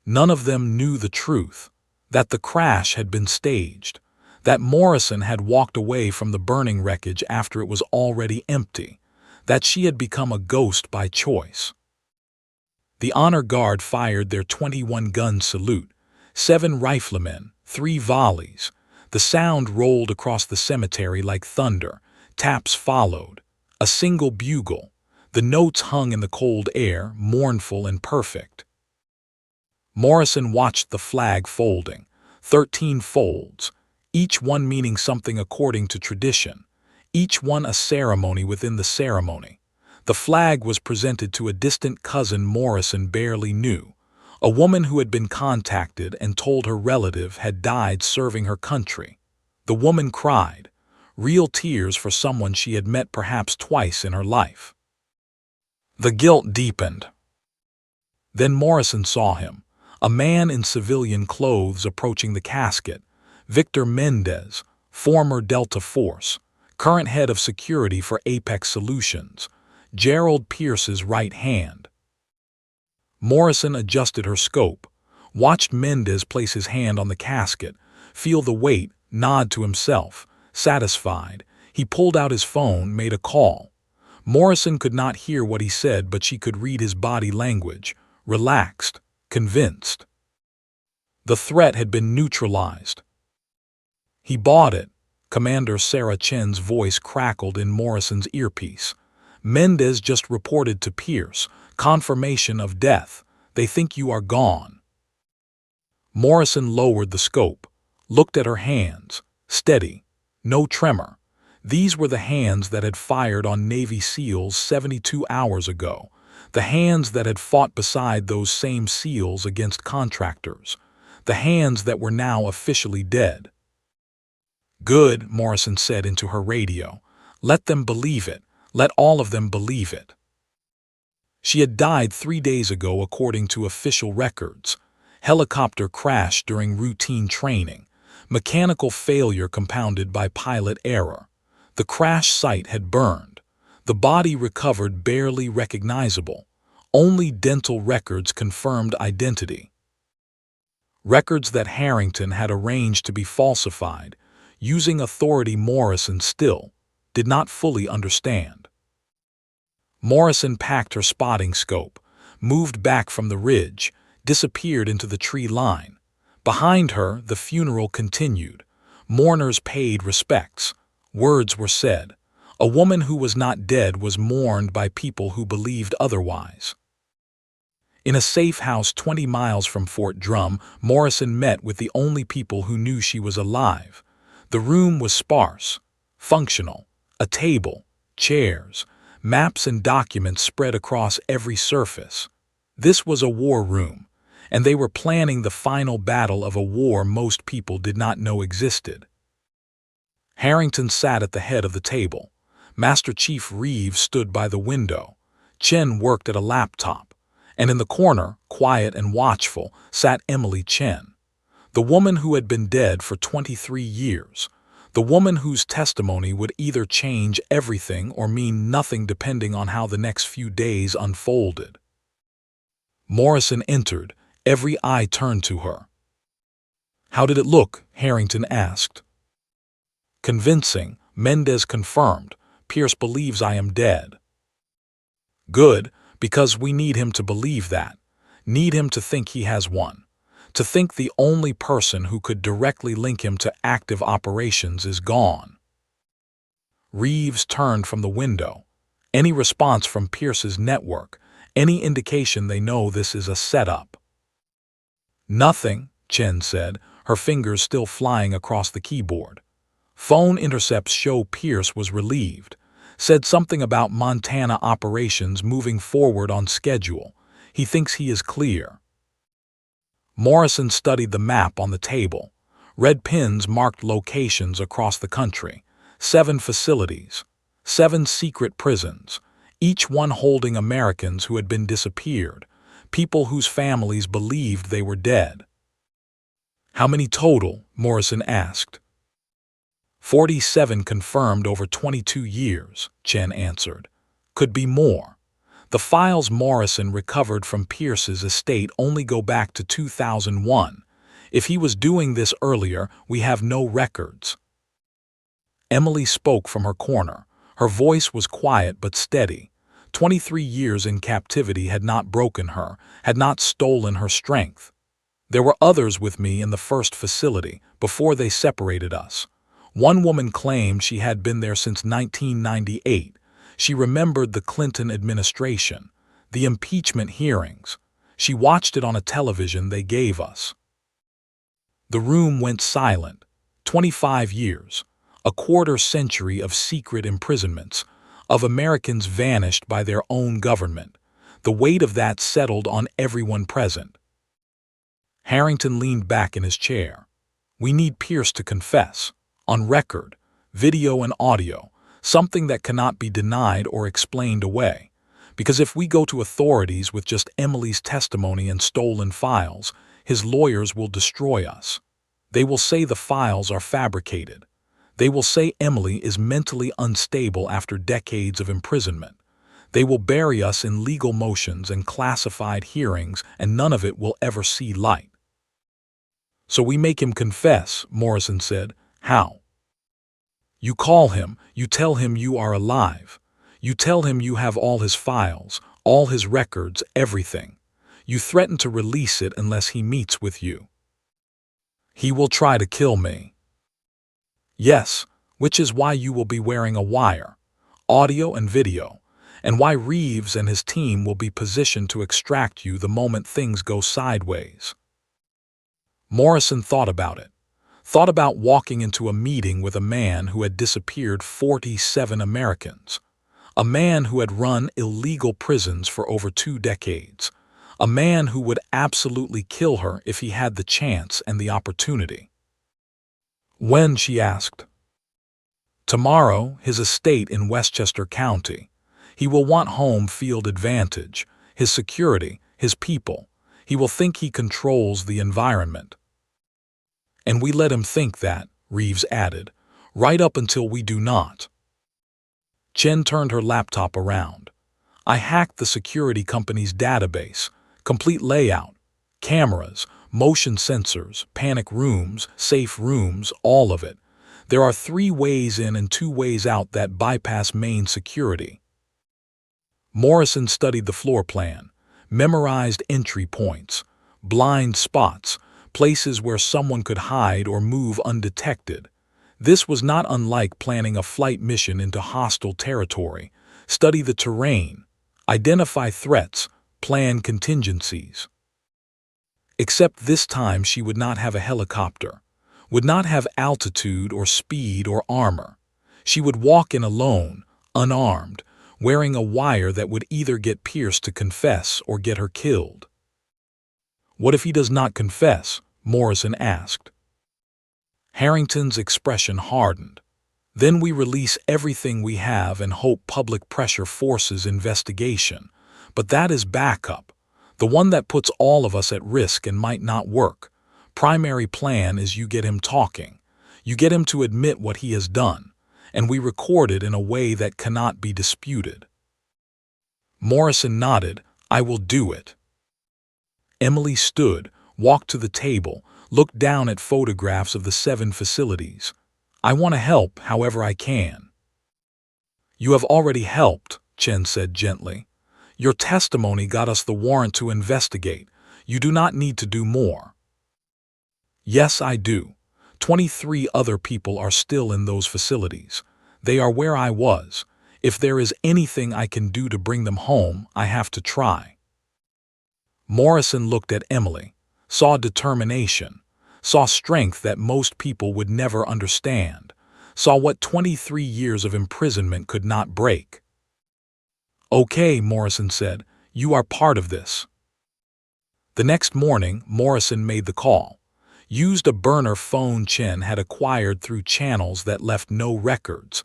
None of them knew the truth, that the crash had been staged, that Morrison had walked away from the burning wreckage after it was already empty, that she had become a ghost by choice. The honor guard fired their 21-gun salute, 7 riflemen, 3 volleys. The sound rolled across the cemetery like thunder. Taps followed. A single bugle. The notes hung in the cold air, mournful and perfect. Morrison watched the flag folding, 13 folds, each one meaning something according to tradition, each one a ceremony within the ceremony. The flag was presented to a distant cousin Morrison barely knew, a woman who had been contacted and told her relative had died serving her country. The woman cried, real tears for someone she had met perhaps twice in her life. The guilt deepened. Then Morrison saw him, a man in civilian clothes approaching the casket, Victor Mendez, former Delta Force, current head of security for Apex Solutions, Gerald Pierce's right hand. Morrison adjusted her scope, watched Mendez place his hand on the casket, feel the weight, nod to himself. Satisfied, he pulled out his phone, made a call. Morrison could not hear what he said, but she could read his body language, relaxed, convinced. The threat had been neutralized. He bought it. Commander Sarah Chen's voice crackled in Morrison's earpiece. Mendez just reported to Pierce. Confirmation of death. They think you are gone. Morrison lowered the scope, looked at her hands, steady, no tremor. These were the hands that had fired on Navy SEALs 72 hours ago, the hands that had fought beside those same SEALs against contractors, the hands that were now officially dead. "Good," Morrison said into her radio. "Let them believe it. Let all of them believe it." She had died 3 days ago according to official records. Helicopter crash during routine training. Mechanical failure compounded by pilot error. The crash site had burned. The body recovered barely recognizable. Only dental records confirmed identity. Records that Harrington had arranged to be falsified, using authority Morrison still did not fully understand. Morrison packed her spotting scope, moved back from the ridge, disappeared into the tree line. Behind her, the funeral continued. Mourners paid respects. Words were said. A woman who was not dead was mourned by people who believed otherwise. In a safe house 20 miles from Fort Drum, Morrison met with the only people who knew she was alive. The room was sparse, functional. A table, chairs, maps and documents spread across every surface. This was a war room, and they were planning the final battle of a war most people did not know existed. Harrington sat at the head of the table. Master Chief Reeves stood by the window. Chen worked at a laptop. And in the corner, quiet and watchful, sat Emily Chen, the woman who had been dead for 23 years, the woman whose testimony would either change everything or mean nothing depending on how the next few days unfolded. Morrison entered, every eye turned to her. "How did it look?" Harrington asked. "Convincing," Mendez confirmed. "Pierce believes I am dead." "Good. Because we need him to believe that, need him to think he has won, to think the only person who could directly link him to active operations is gone." Reeves turned from the window. Any response from Pierce's network, any indication they know this is a setup? "Nothing," Chen said, her fingers still flying across the keyboard. "Phone intercepts show Pierce was relieved. Said something about Montana operations moving forward on schedule. He thinks he is clear." Morrison studied the map on the table. Red pins marked locations across the country. 7 facilities. 7 secret prisons. Each one holding Americans who had been disappeared. People whose families believed they were dead. "How many total?" Morrison asked. 47 confirmed over 22 years, Chen answered. "Could be more. The files Morrison recovered from Pierce's estate only go back to 2001. If he was doing this earlier, we have no records." Emily spoke from her corner. Her voice was quiet but steady. 23 years in captivity had not broken her, had not stolen her strength. "There were others with me in the first facility, before they separated us. One woman claimed she had been there since 1998. She remembered the Clinton administration, the impeachment hearings. She watched it on a television they gave us." The room went silent. 25 years, a quarter-century of secret imprisonments, of Americans vanished by their own government. The weight of that settled on everyone present. Harrington leaned back in his chair. "We need Pierce to confess. On record, video and audio, something that cannot be denied or explained away. Because if we go to authorities with just Emily's testimony and stolen files, his lawyers will destroy us. They will say the files are fabricated. They will say Emily is mentally unstable after decades of imprisonment. They will bury us in legal motions and classified hearings, and none of it will ever see light." "So we make him confess," Morrison said. "How?" "You call him, you tell him you are alive. You tell him you have all his files, all his records, everything. You threaten to release it unless he meets with you." "He will try to kill me." "Yes, which is why you will be wearing a wire, audio and video, and why Reeves and his team will be positioned to extract you the moment things go sideways." Morrison thought about it. Thought about walking into a meeting with a man who had disappeared 47 Americans, a man who had run illegal prisons for over 2 decades, a man who would absolutely kill her if he had the chance and the opportunity. "When?" she asked. Tomorrow, his estate in Westchester County. He will want home field advantage, his security, his people. He will think he controls the environment. And we let him think that, Reeves added, right up until we do not. Chen turned her laptop around. I hacked the security company's database, complete layout, cameras, motion sensors, panic rooms, safe rooms, all of it. There are 3 ways in and 2 ways out that bypass main security. Morrison studied the floor plan, memorized entry points, blind spots, places where someone could hide or move undetected. This was not unlike planning a flight mission into hostile territory. Study the terrain, identify threats, plan contingencies. Except this time she would not have a helicopter, would not have altitude or speed or armor. She would walk in alone, unarmed, wearing a wire that would either get Pierce to confess or get her killed. What if he does not confess? Morrison asked. Harrington's expression hardened. Then we release everything we have and hope public pressure forces investigation. But that is backup, the one that puts all of us at risk and might not work. Primary plan is you get him talking. You get him to admit what he has done, and we record it in a way that cannot be disputed. Morrison nodded. I will do it. Emily stood, walked to the table, looked down at photographs of the 7 facilities. I want to help however I can. You have already helped, Chen said gently. Your testimony got us the warrant to investigate. You do not need to do more. Yes, I do. 23 other people are still in those facilities. They are where I was. If there is anything I can do to bring them home, I have to try. Morrison looked at Emily, saw determination, saw strength that most people would never understand, saw what 23 years of imprisonment could not break. Okay, Morrison said, you are part of this. The next morning, Morrison made the call. Used a burner phone Chen had acquired through channels that left no records,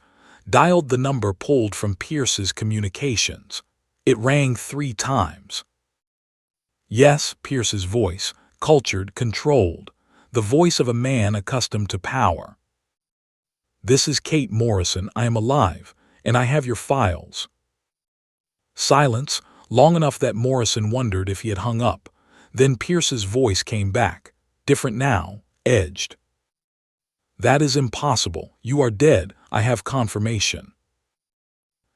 dialed the number pulled from Pierce's communications. It rang 3 times. Yes, Pierce's voice, cultured, controlled, the voice of a man accustomed to power. This is Kate Morrison. I am alive, and I have your files. Silence, long enough that Morrison wondered if he had hung up. Then Pierce's voice came back, different now, edged. That is impossible. You are dead. I have confirmation.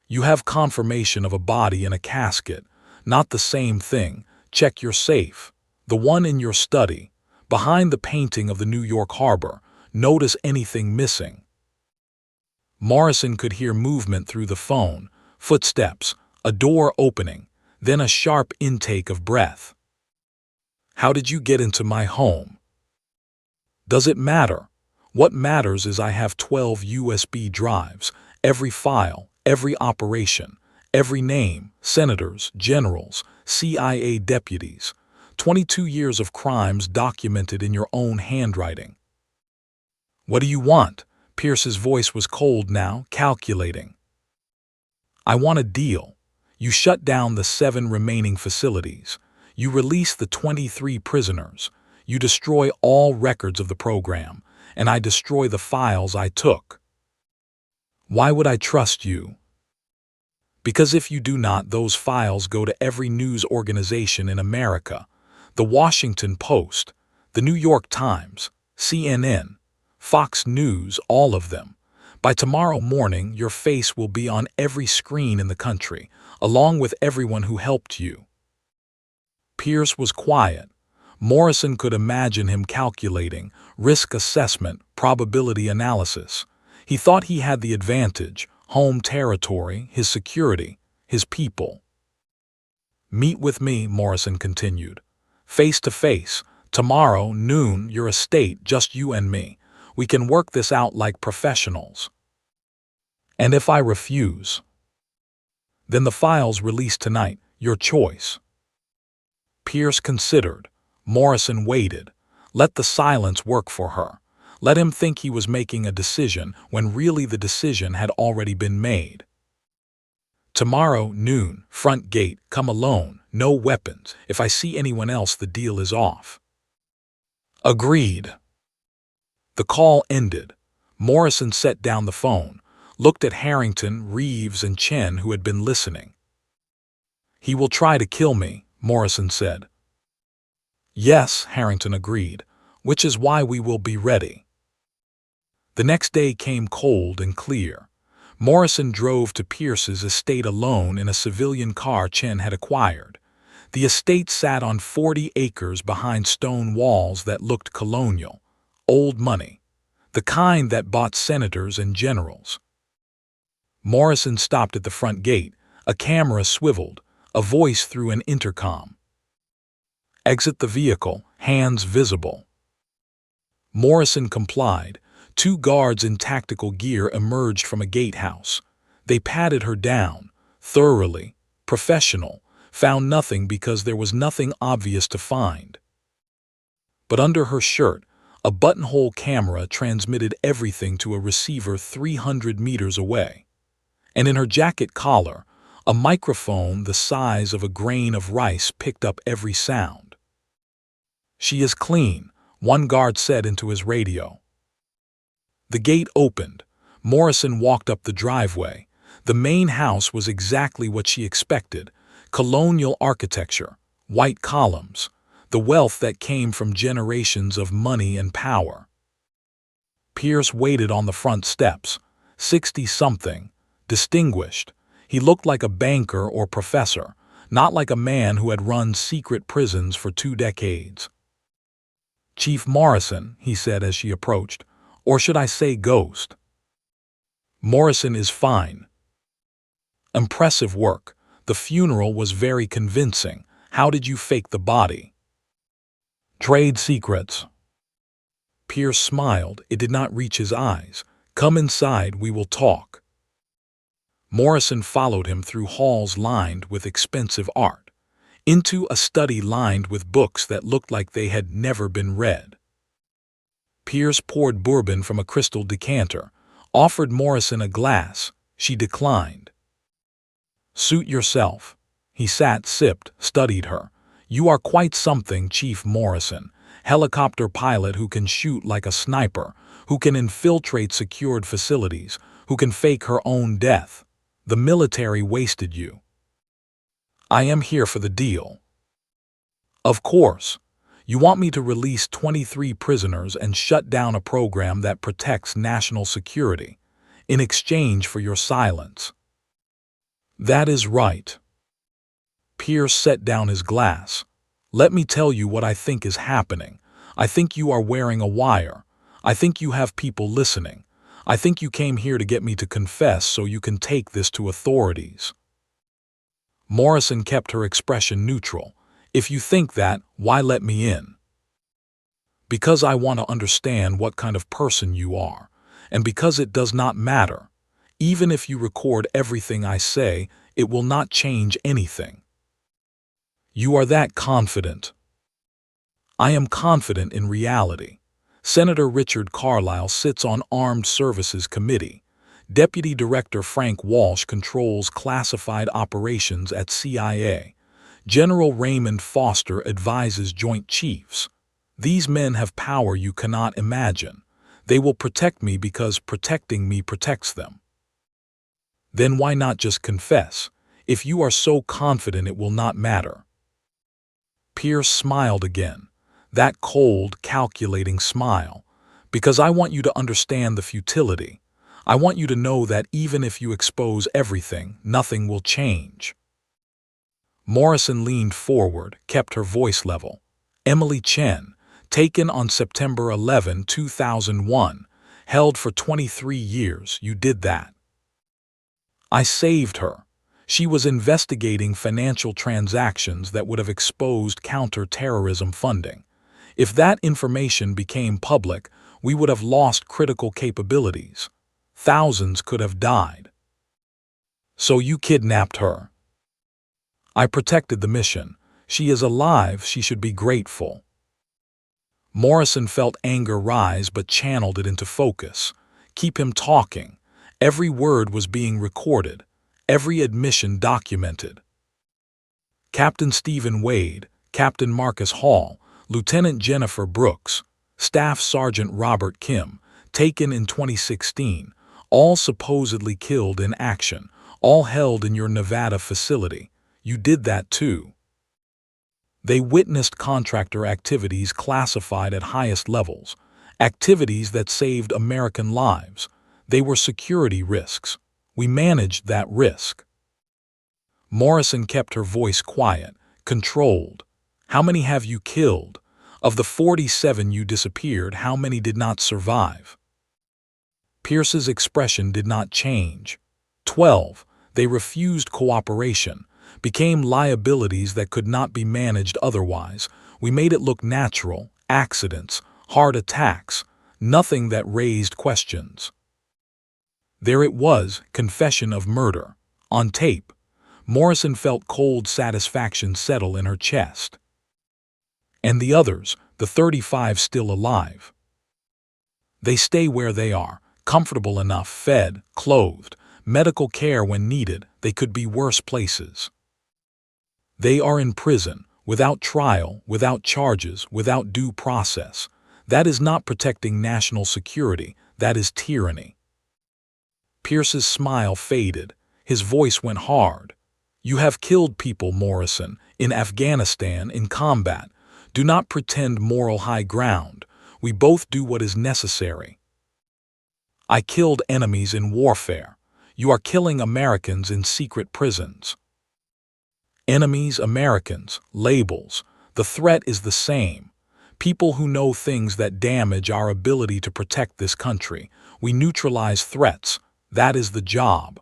You have confirmation of a body in a casket. Not the same thing. Check your safe. The one in your study. Behind the painting of the New York harbor. Notice anything missing. Morrison could hear movement through the phone, footsteps, a door opening, then a sharp intake of breath. How did you get into my home? Does it matter? What matters is I have 12 USB drives, every file, every operation, every name, senators, generals, CIA deputies, 22 years of crimes documented in your own handwriting. What do you want? Pierce's voice was cold now, calculating. I want a deal. You shut down the 7 remaining facilities. You release the 23 prisoners. You destroy all records of the program, and I destroy the files I took. Why would I trust you? Because if you do not, those files go to every news organization in America. The Washington Post, the New York Times, CNN, Fox News, all of them. By tomorrow morning, your face will be on every screen in the country, along with everyone who helped you. Pierce was quiet. Morrison could imagine him calculating, risk assessment, probability analysis. He thought he had the advantage, home territory, his security, his people. Meet with me, Morrison continued. Face to face, tomorrow, noon, your estate, just you and me. We can work this out like professionals. And if I refuse? Then the files released tonight, your choice. Pierce considered. Morrison waited. Let the silence work for her. Let him think he was making a decision when really the decision had already been made. Tomorrow, noon, front gate, come alone, no weapons. If I see anyone else, the deal is off. Agreed. The call ended. Morrison set down the phone, looked at Harrington, Reeves, and Chen, who had been listening. He will try to kill me, Morrison said. Yes, Harrington agreed, which is why we will be ready. The next day came cold and clear. Morrison drove to Pierce's estate alone in a civilian car Chen had acquired. The estate sat on 40 acres behind stone walls that looked colonial, old money, the kind that bought senators and generals. Morrison stopped at the front gate, a camera swiveled, a voice through an intercom. Exit the vehicle, hands visible. Morrison complied. 2 guards in tactical gear emerged from a gatehouse. They patted her down, thoroughly, professional, found nothing because there was nothing obvious to find. But under her shirt, a buttonhole camera transmitted everything to a receiver 300 meters away. And in her jacket collar, a microphone the size of a grain of rice picked up every sound. She is clean, one guard said into his radio. The gate opened. Morrison walked up the driveway. The main house was exactly what she expected. Colonial architecture, white columns, the wealth that came from generations of money and power. Pierce waited on the front steps, 60-something, distinguished. He looked like a banker or professor, not like a man who had run secret prisons for 2 decades. Chief Morrison, he said as she approached, or should I say ghost? Morrison is fine. Impressive work. The funeral was very convincing. How did you fake the body? Trade secrets. Pierce smiled. It did not reach his eyes. Come inside, we will talk. Morrison followed him through halls lined with expensive art, into a study lined with books that looked like they had never been read. Pierce poured bourbon from a crystal decanter, offered Morrison a glass. She declined. Suit yourself. He sat, sipped, studied her. You are quite something, Chief Morrison. Helicopter pilot who can shoot like a sniper, who can infiltrate secured facilities, who can fake her own death. The military wasted you. I am here for the deal. Of course. You want me to release 23 prisoners and shut down a program that protects national security, in exchange for your silence. That is right. Pierce set down his glass. Let me tell you what I think is happening. I think you are wearing a wire. I think you have people listening. I think you came here to get me to confess so you can take this to authorities. Morrison kept her expression neutral. If you think that, why let me in? Because I want to understand what kind of person you are, and because it does not matter. Even if you record everything I say, it will not change anything. You are that confident. I am confident in reality. Senator Richard Carlisle sits on Armed Services Committee. Deputy Director Frank Walsh controls classified operations at CIA. General Raymond Foster advises Joint Chiefs. These men have power you cannot imagine. They will protect me because protecting me protects them. Then why not just confess? If you are so confident it will not matter. Pierce smiled again, that cold, calculating smile. Because I want you to understand the futility. I want you to know that even if you expose everything, nothing will change. Morrison leaned forward, kept her voice level. Emily Chen, taken on September 11, 2001, held for 23 years, you did that. I saved her. She was investigating financial transactions that would have exposed counter-terrorism funding. If that information became public, we would have lost critical capabilities. Thousands could have died. So you kidnapped her. I protected the mission. She is alive, she should be grateful. Morrison felt anger rise but channeled it into focus. Keep him talking. Every word was being recorded, every admission documented. Captain Stephen Wade, Captain Marcus Hall, Lieutenant Jennifer Brooks, Staff Sergeant Robert Kim, taken in 2016, all supposedly killed in action, all held in your Nevada facility. You did that too. They witnessed contractor activities classified at highest levels, activities that saved American lives. They were security risks. We managed that risk. Morrison kept her voice quiet, controlled. How many have you killed? Of the 47 you disappeared, how many did not survive? Pierce's expression did not change. 12. They refused cooperation, became liabilities that could not be managed otherwise. We made it look natural, accidents, heart attacks, nothing that raised questions. There it was, confession of murder, on tape. Morrison felt cold satisfaction settle in her chest. And the others, the 35 still alive. They stay where they are, comfortable enough, fed, clothed, medical care when needed. They could be worse places. They are in prison, without trial, without charges, without due process. That is not protecting national security, that is tyranny. Pierce's smile faded. His voice went hard. You have killed people, Morrison, in Afghanistan, in combat. Do not pretend moral high ground. We both do what is necessary. I killed enemies in warfare. You are killing Americans in secret prisons. Enemies, Americans, labels. The threat is the same. People who know things that damage our ability to protect this country. We neutralize threats. That is the job.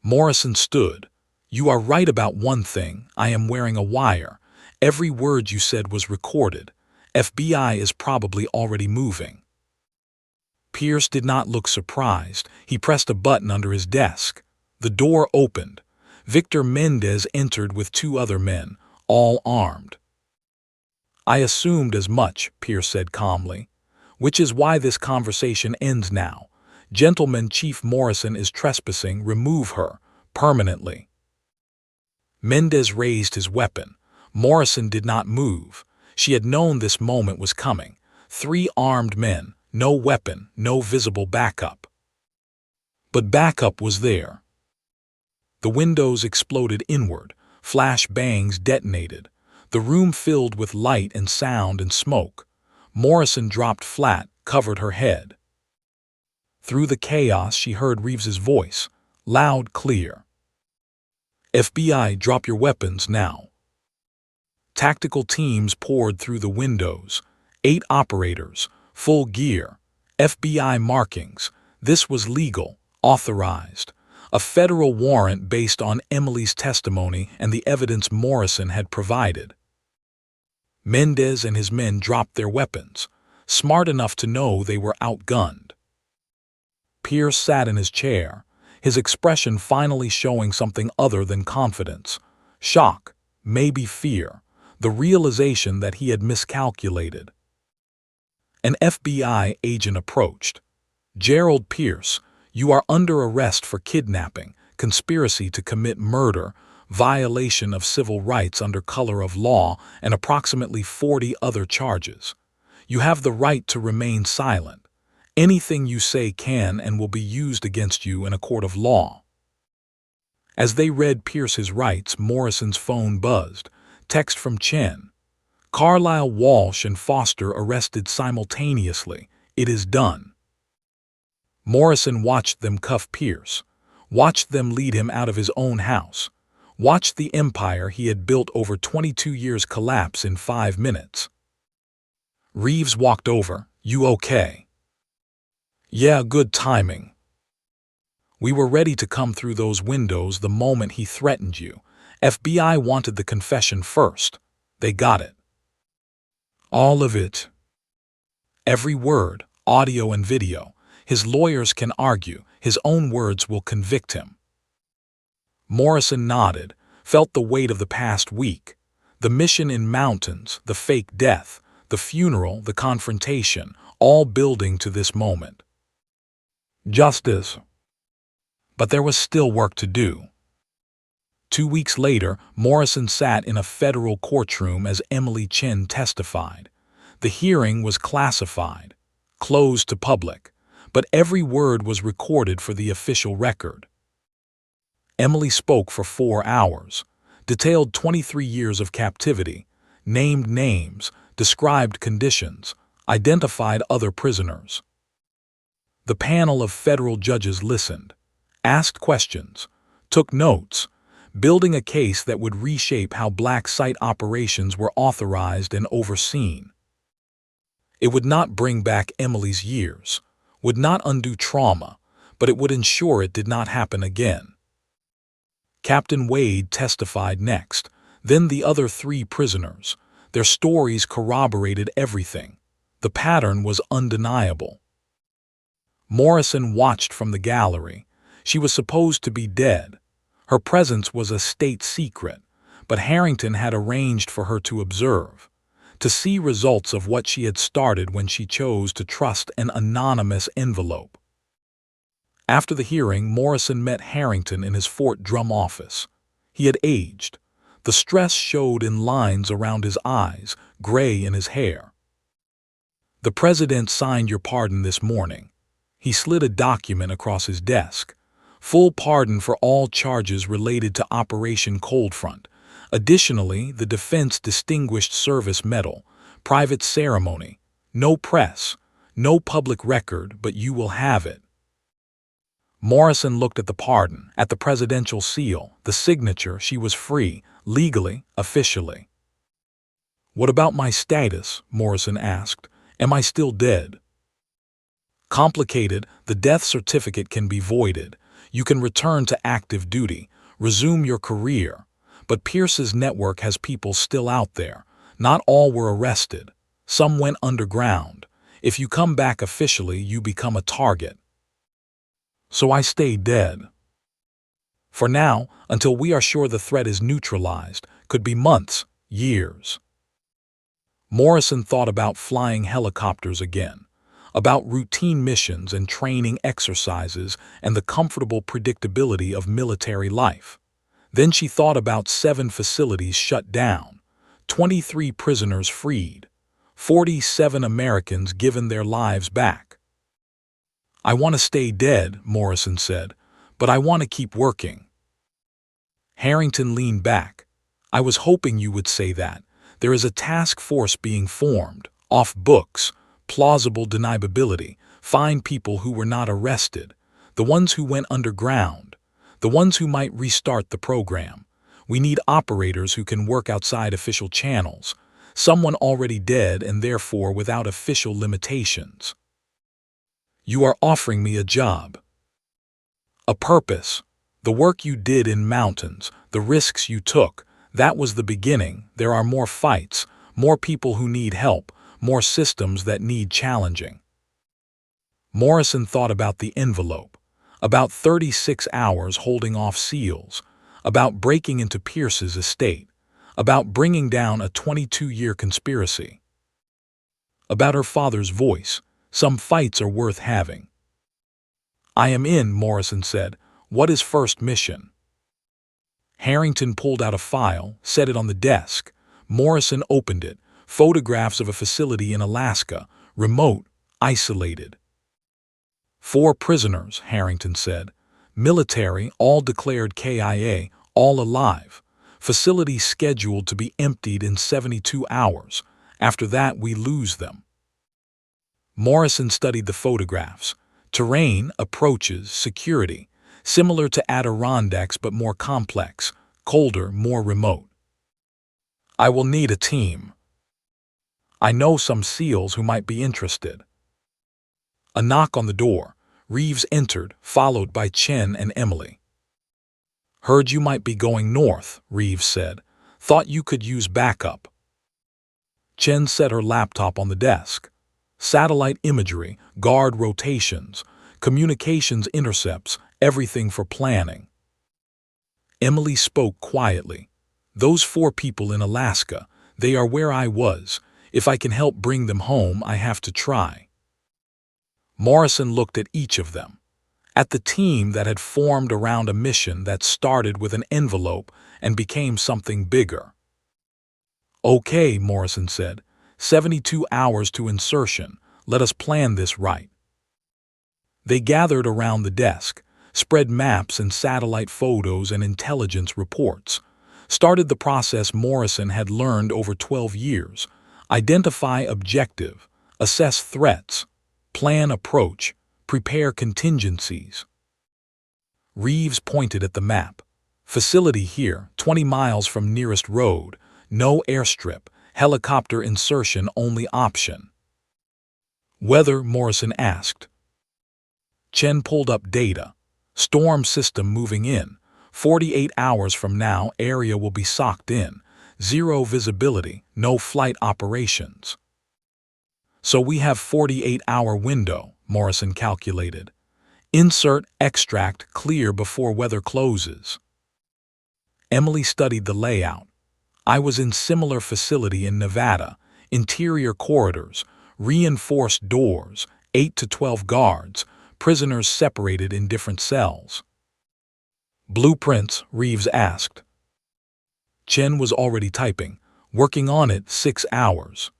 Morrison stood. You are right about one thing. I am wearing a wire. Every word you said was recorded. FBI is probably already moving. Pierce did not look surprised. He pressed a button under his desk. The door opened. Victor Mendez entered with 2 other men, all armed. I assumed as much, Pierce said calmly. Which is why this conversation ends now. Gentleman, Chief Morrison is trespassing. Remove her, permanently. Mendez raised his weapon. Morrison did not move. She had known this moment was coming. 3 armed men, no weapon, no visible backup. But backup was there. The windows exploded inward. Flash bangs detonated. The room filled with light and sound and smoke. Morrison dropped flat, covered her head. Through the chaos she heard Reeves's voice, loud, clear. FBI, drop your weapons now. Tactical teams poured through the windows. 8 operators, full gear, FBI markings. This was legal, authorized. A federal warrant based on Emily's testimony and the evidence Morrison had provided. Mendez and his men dropped their weapons, smart enough to know they were outgunned. Pierce sat in his chair, his expression finally showing something other than confidence. Shock, maybe fear, the realization that he had miscalculated. An FBI agent approached. Gerald Pierce, you are under arrest for kidnapping, conspiracy to commit murder, violation of civil rights under color of law, and approximately 40 other charges. You have the right to remain silent. Anything you say can and will be used against you in a court of law. As they read Pierce's rights, Morrison's phone buzzed. Text from Chen. Carlisle, Walsh, and Foster arrested simultaneously. It is done. Morrison watched them cuff Pierce, watched them lead him out of his own house, watched the empire he had built over 22 years collapse in 5 minutes. Reeves walked over. You okay? Yeah, good timing. We were ready to come through those windows the moment he threatened you. FBI wanted the confession first. They got it. All of it. Every word, audio and video. His lawyers can argue. His own words will convict him. Morrison nodded, felt the weight of the past week. The mission in mountains, the fake death, the funeral, the confrontation, all building to this moment. Justice. But there was still work to do. 2 weeks later, Morrison sat in a federal courtroom as Emily Chen testified. The hearing was classified, closed to public, but every word was recorded for the official record. Emily spoke for 4 hours, detailed 23 years of captivity, named names, described conditions, identified other prisoners. The panel of federal judges listened, asked questions, took notes, building a case that would reshape how black site operations were authorized and overseen. It would not bring back Emily's years, would not undo trauma, but it would ensure it did not happen again. Captain Wade testified next, then the other 3 prisoners. Their stories corroborated everything. The pattern was undeniable. Morrison watched from the gallery. She was supposed to be dead. Her presence was a state secret, but Harrington had arranged for her to observe, to see results of what she had started when she chose to trust an anonymous envelope. After the hearing, Morrison met Harrington in his Fort Drum office. He had aged. The stress showed in lines around his eyes, gray in his hair. "The president signed your pardon this morning." He slid a document across his desk. "Full pardon for all charges related to Operation Coldfront. Additionally, the Defense Distinguished Service Medal, private ceremony. No press, no public record, but you will have it." Morrison looked at the pardon, at the presidential seal, the signature. She was free, legally, officially. "What about my status?" Morrison asked. "Am I still dead?" "Complicated. The death certificate can be voided. You can return to active duty, resume your career. But Pierce's network has people still out there. Not all were arrested. Some went underground. If you come back officially, you become a target. So I stay dead. For now, until we are sure the threat is neutralized. Could be months, years." Morrison thought about flying helicopters again, about routine missions and training exercises and the comfortable predictability of military life. Then she thought about 7 facilities shut down, 23 prisoners freed, 47 Americans given their lives back. "I want to stay dead," Morrison said, "but I want to keep working." Harrington leaned back. "I was hoping you would say that. There is a task force being formed, off books, plausible deniability, find people who were not arrested, the ones who went underground, the ones who might restart the program. We need operators who can work outside official channels, someone already dead and therefore without official limitations. You are offering me a job. A purpose. The work you did in mountains, the risks you took, that was the beginning. There are more fights, more people who need help, more systems that need challenging." Morrison thought about the envelope, about 36 hours holding off SEALs, about breaking into Pierce's estate, about bringing down a 22-year conspiracy. About her father's voice, "Some fights are worth having." "I am in," Morrison said. "What is first mission?" Harrington pulled out a file, set it on the desk. Morrison opened it. Photographs of a facility in Alaska, remote, isolated. 4 prisoners, Harrington said. Military, all declared KIA, all alive. Facility scheduled to be emptied in 72 hours. After that, we lose them. Morrison studied the photographs. Terrain, approaches, security. Similar to Adirondacks but more complex. Colder, more remote. "I will need a team. I know some SEALs who might be interested." A knock on the door. Reeves entered, followed by Chen and Emily. "Heard you might be going north," Reeves said. "Thought you could use backup." Chen set her laptop on the desk. Satellite imagery, guard rotations, communications intercepts, everything for planning. Emily spoke quietly. "Those 4 people in Alaska, they are where I was. If I can help bring them home, I have to try. Morrison looked at each of them, at the team that had formed around a mission that started with an envelope and became something bigger. "Okay," Morrison said, 72 hours to insertion. Let us plan this right." They gathered around the desk, spread maps and satellite photos and intelligence reports, started the process Morrison had learned over 12 years: identify objective, assess threats, plan approach, prepare contingencies. Reeves pointed at the map. "Facility here, 20 miles from nearest road, no airstrip, helicopter insertion only option." "Weather?" Morrison asked. Chen pulled up data. "Storm system moving in. 48 hours from now, area will be socked in. Zero visibility, no flight operations." "So we have 48-hour window," Morrison calculated. "Insert, extract, clear before weather closes." Emily studied the layout. "I was in similar facility in Nevada. Interior corridors, reinforced doors, 8 to 12 guards, prisoners separated in different cells." "Blueprints?" Reeves asked. Chen was already typing. "Working on it, 6 hours."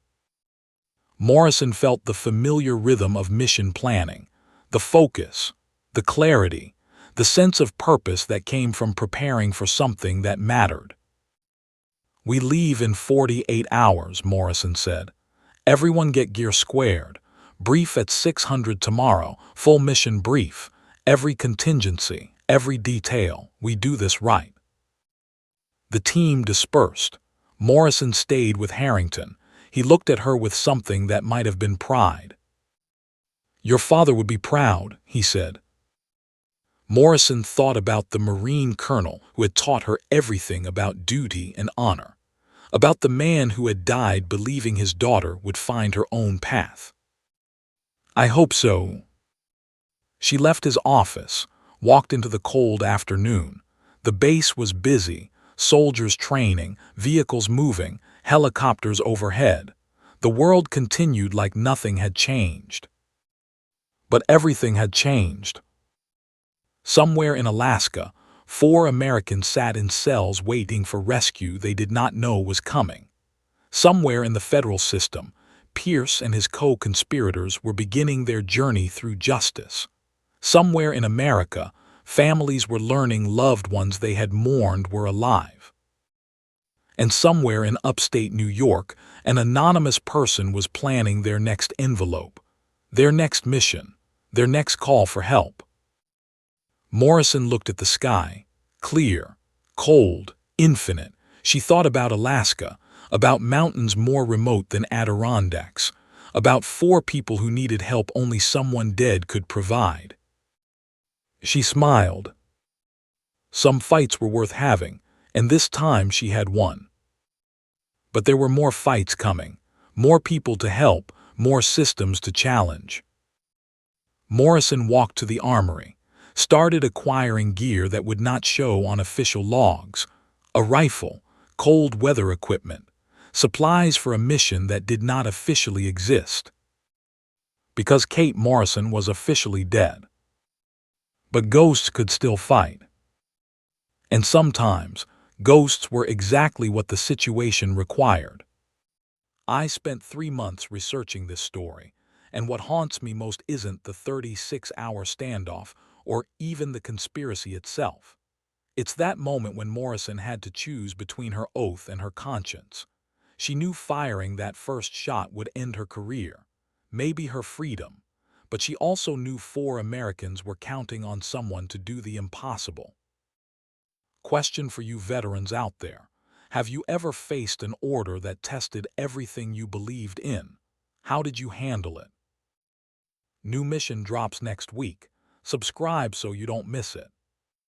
Morrison felt the familiar rhythm of mission planning, the focus, the clarity, the sense of purpose that came from preparing for something that mattered. "We leave in 48 hours, Morrison said. "Everyone get gear squared. Brief at 600 tomorrow, full mission brief. Every contingency, every detail. We do this right." The team dispersed. Morrison stayed with Harrington. He looked at her with something that might have been pride. "Your father would be proud," he said. Morrison thought about the Marine colonel who had taught her everything about duty and honor, about the man who had died believing his daughter would find her own path. "I hope so." She left his office, walked into the cold afternoon. The base was busy, soldiers training, vehicles moving, helicopters overhead. The world continued like nothing had changed. But everything had changed. Somewhere in Alaska, 4 Americans sat in cells waiting for rescue they did not know was coming. Somewhere in the federal system, Pierce and his co-conspirators were beginning their journey through justice. Somewhere in America, families were learning loved ones they had mourned were alive. And somewhere in upstate New York, an anonymous person was planning their next envelope, their next mission, their next call for help. Morrison looked at the sky, clear, cold, infinite. She thought about Alaska, about mountains more remote than Adirondacks, about 4 people who needed help only someone dead could provide. She smiled. Some fights were worth having, and this time she had won. But there were more fights coming, more people to help, more systems to challenge. Morrison walked to the armory, started acquiring gear that would not show on official logs: a rifle, cold weather equipment, supplies for a mission that did not officially exist. Because Kate Morrison was officially dead. But ghosts could still fight. And sometimes, ghosts were exactly what the situation required. I spent 3 months researching this story, and what haunts me most isn't the 36-hour standoff or even the conspiracy itself. It's that moment when Morrison had to choose between her oath and her conscience. She knew firing that first shot would end her career, maybe her freedom, but she also knew 4 Americans were counting on someone to do the impossible. Question for you veterans out there: have you ever faced an order that tested everything you believed in? How did you handle it? New mission drops next week. Subscribe so you don't miss it.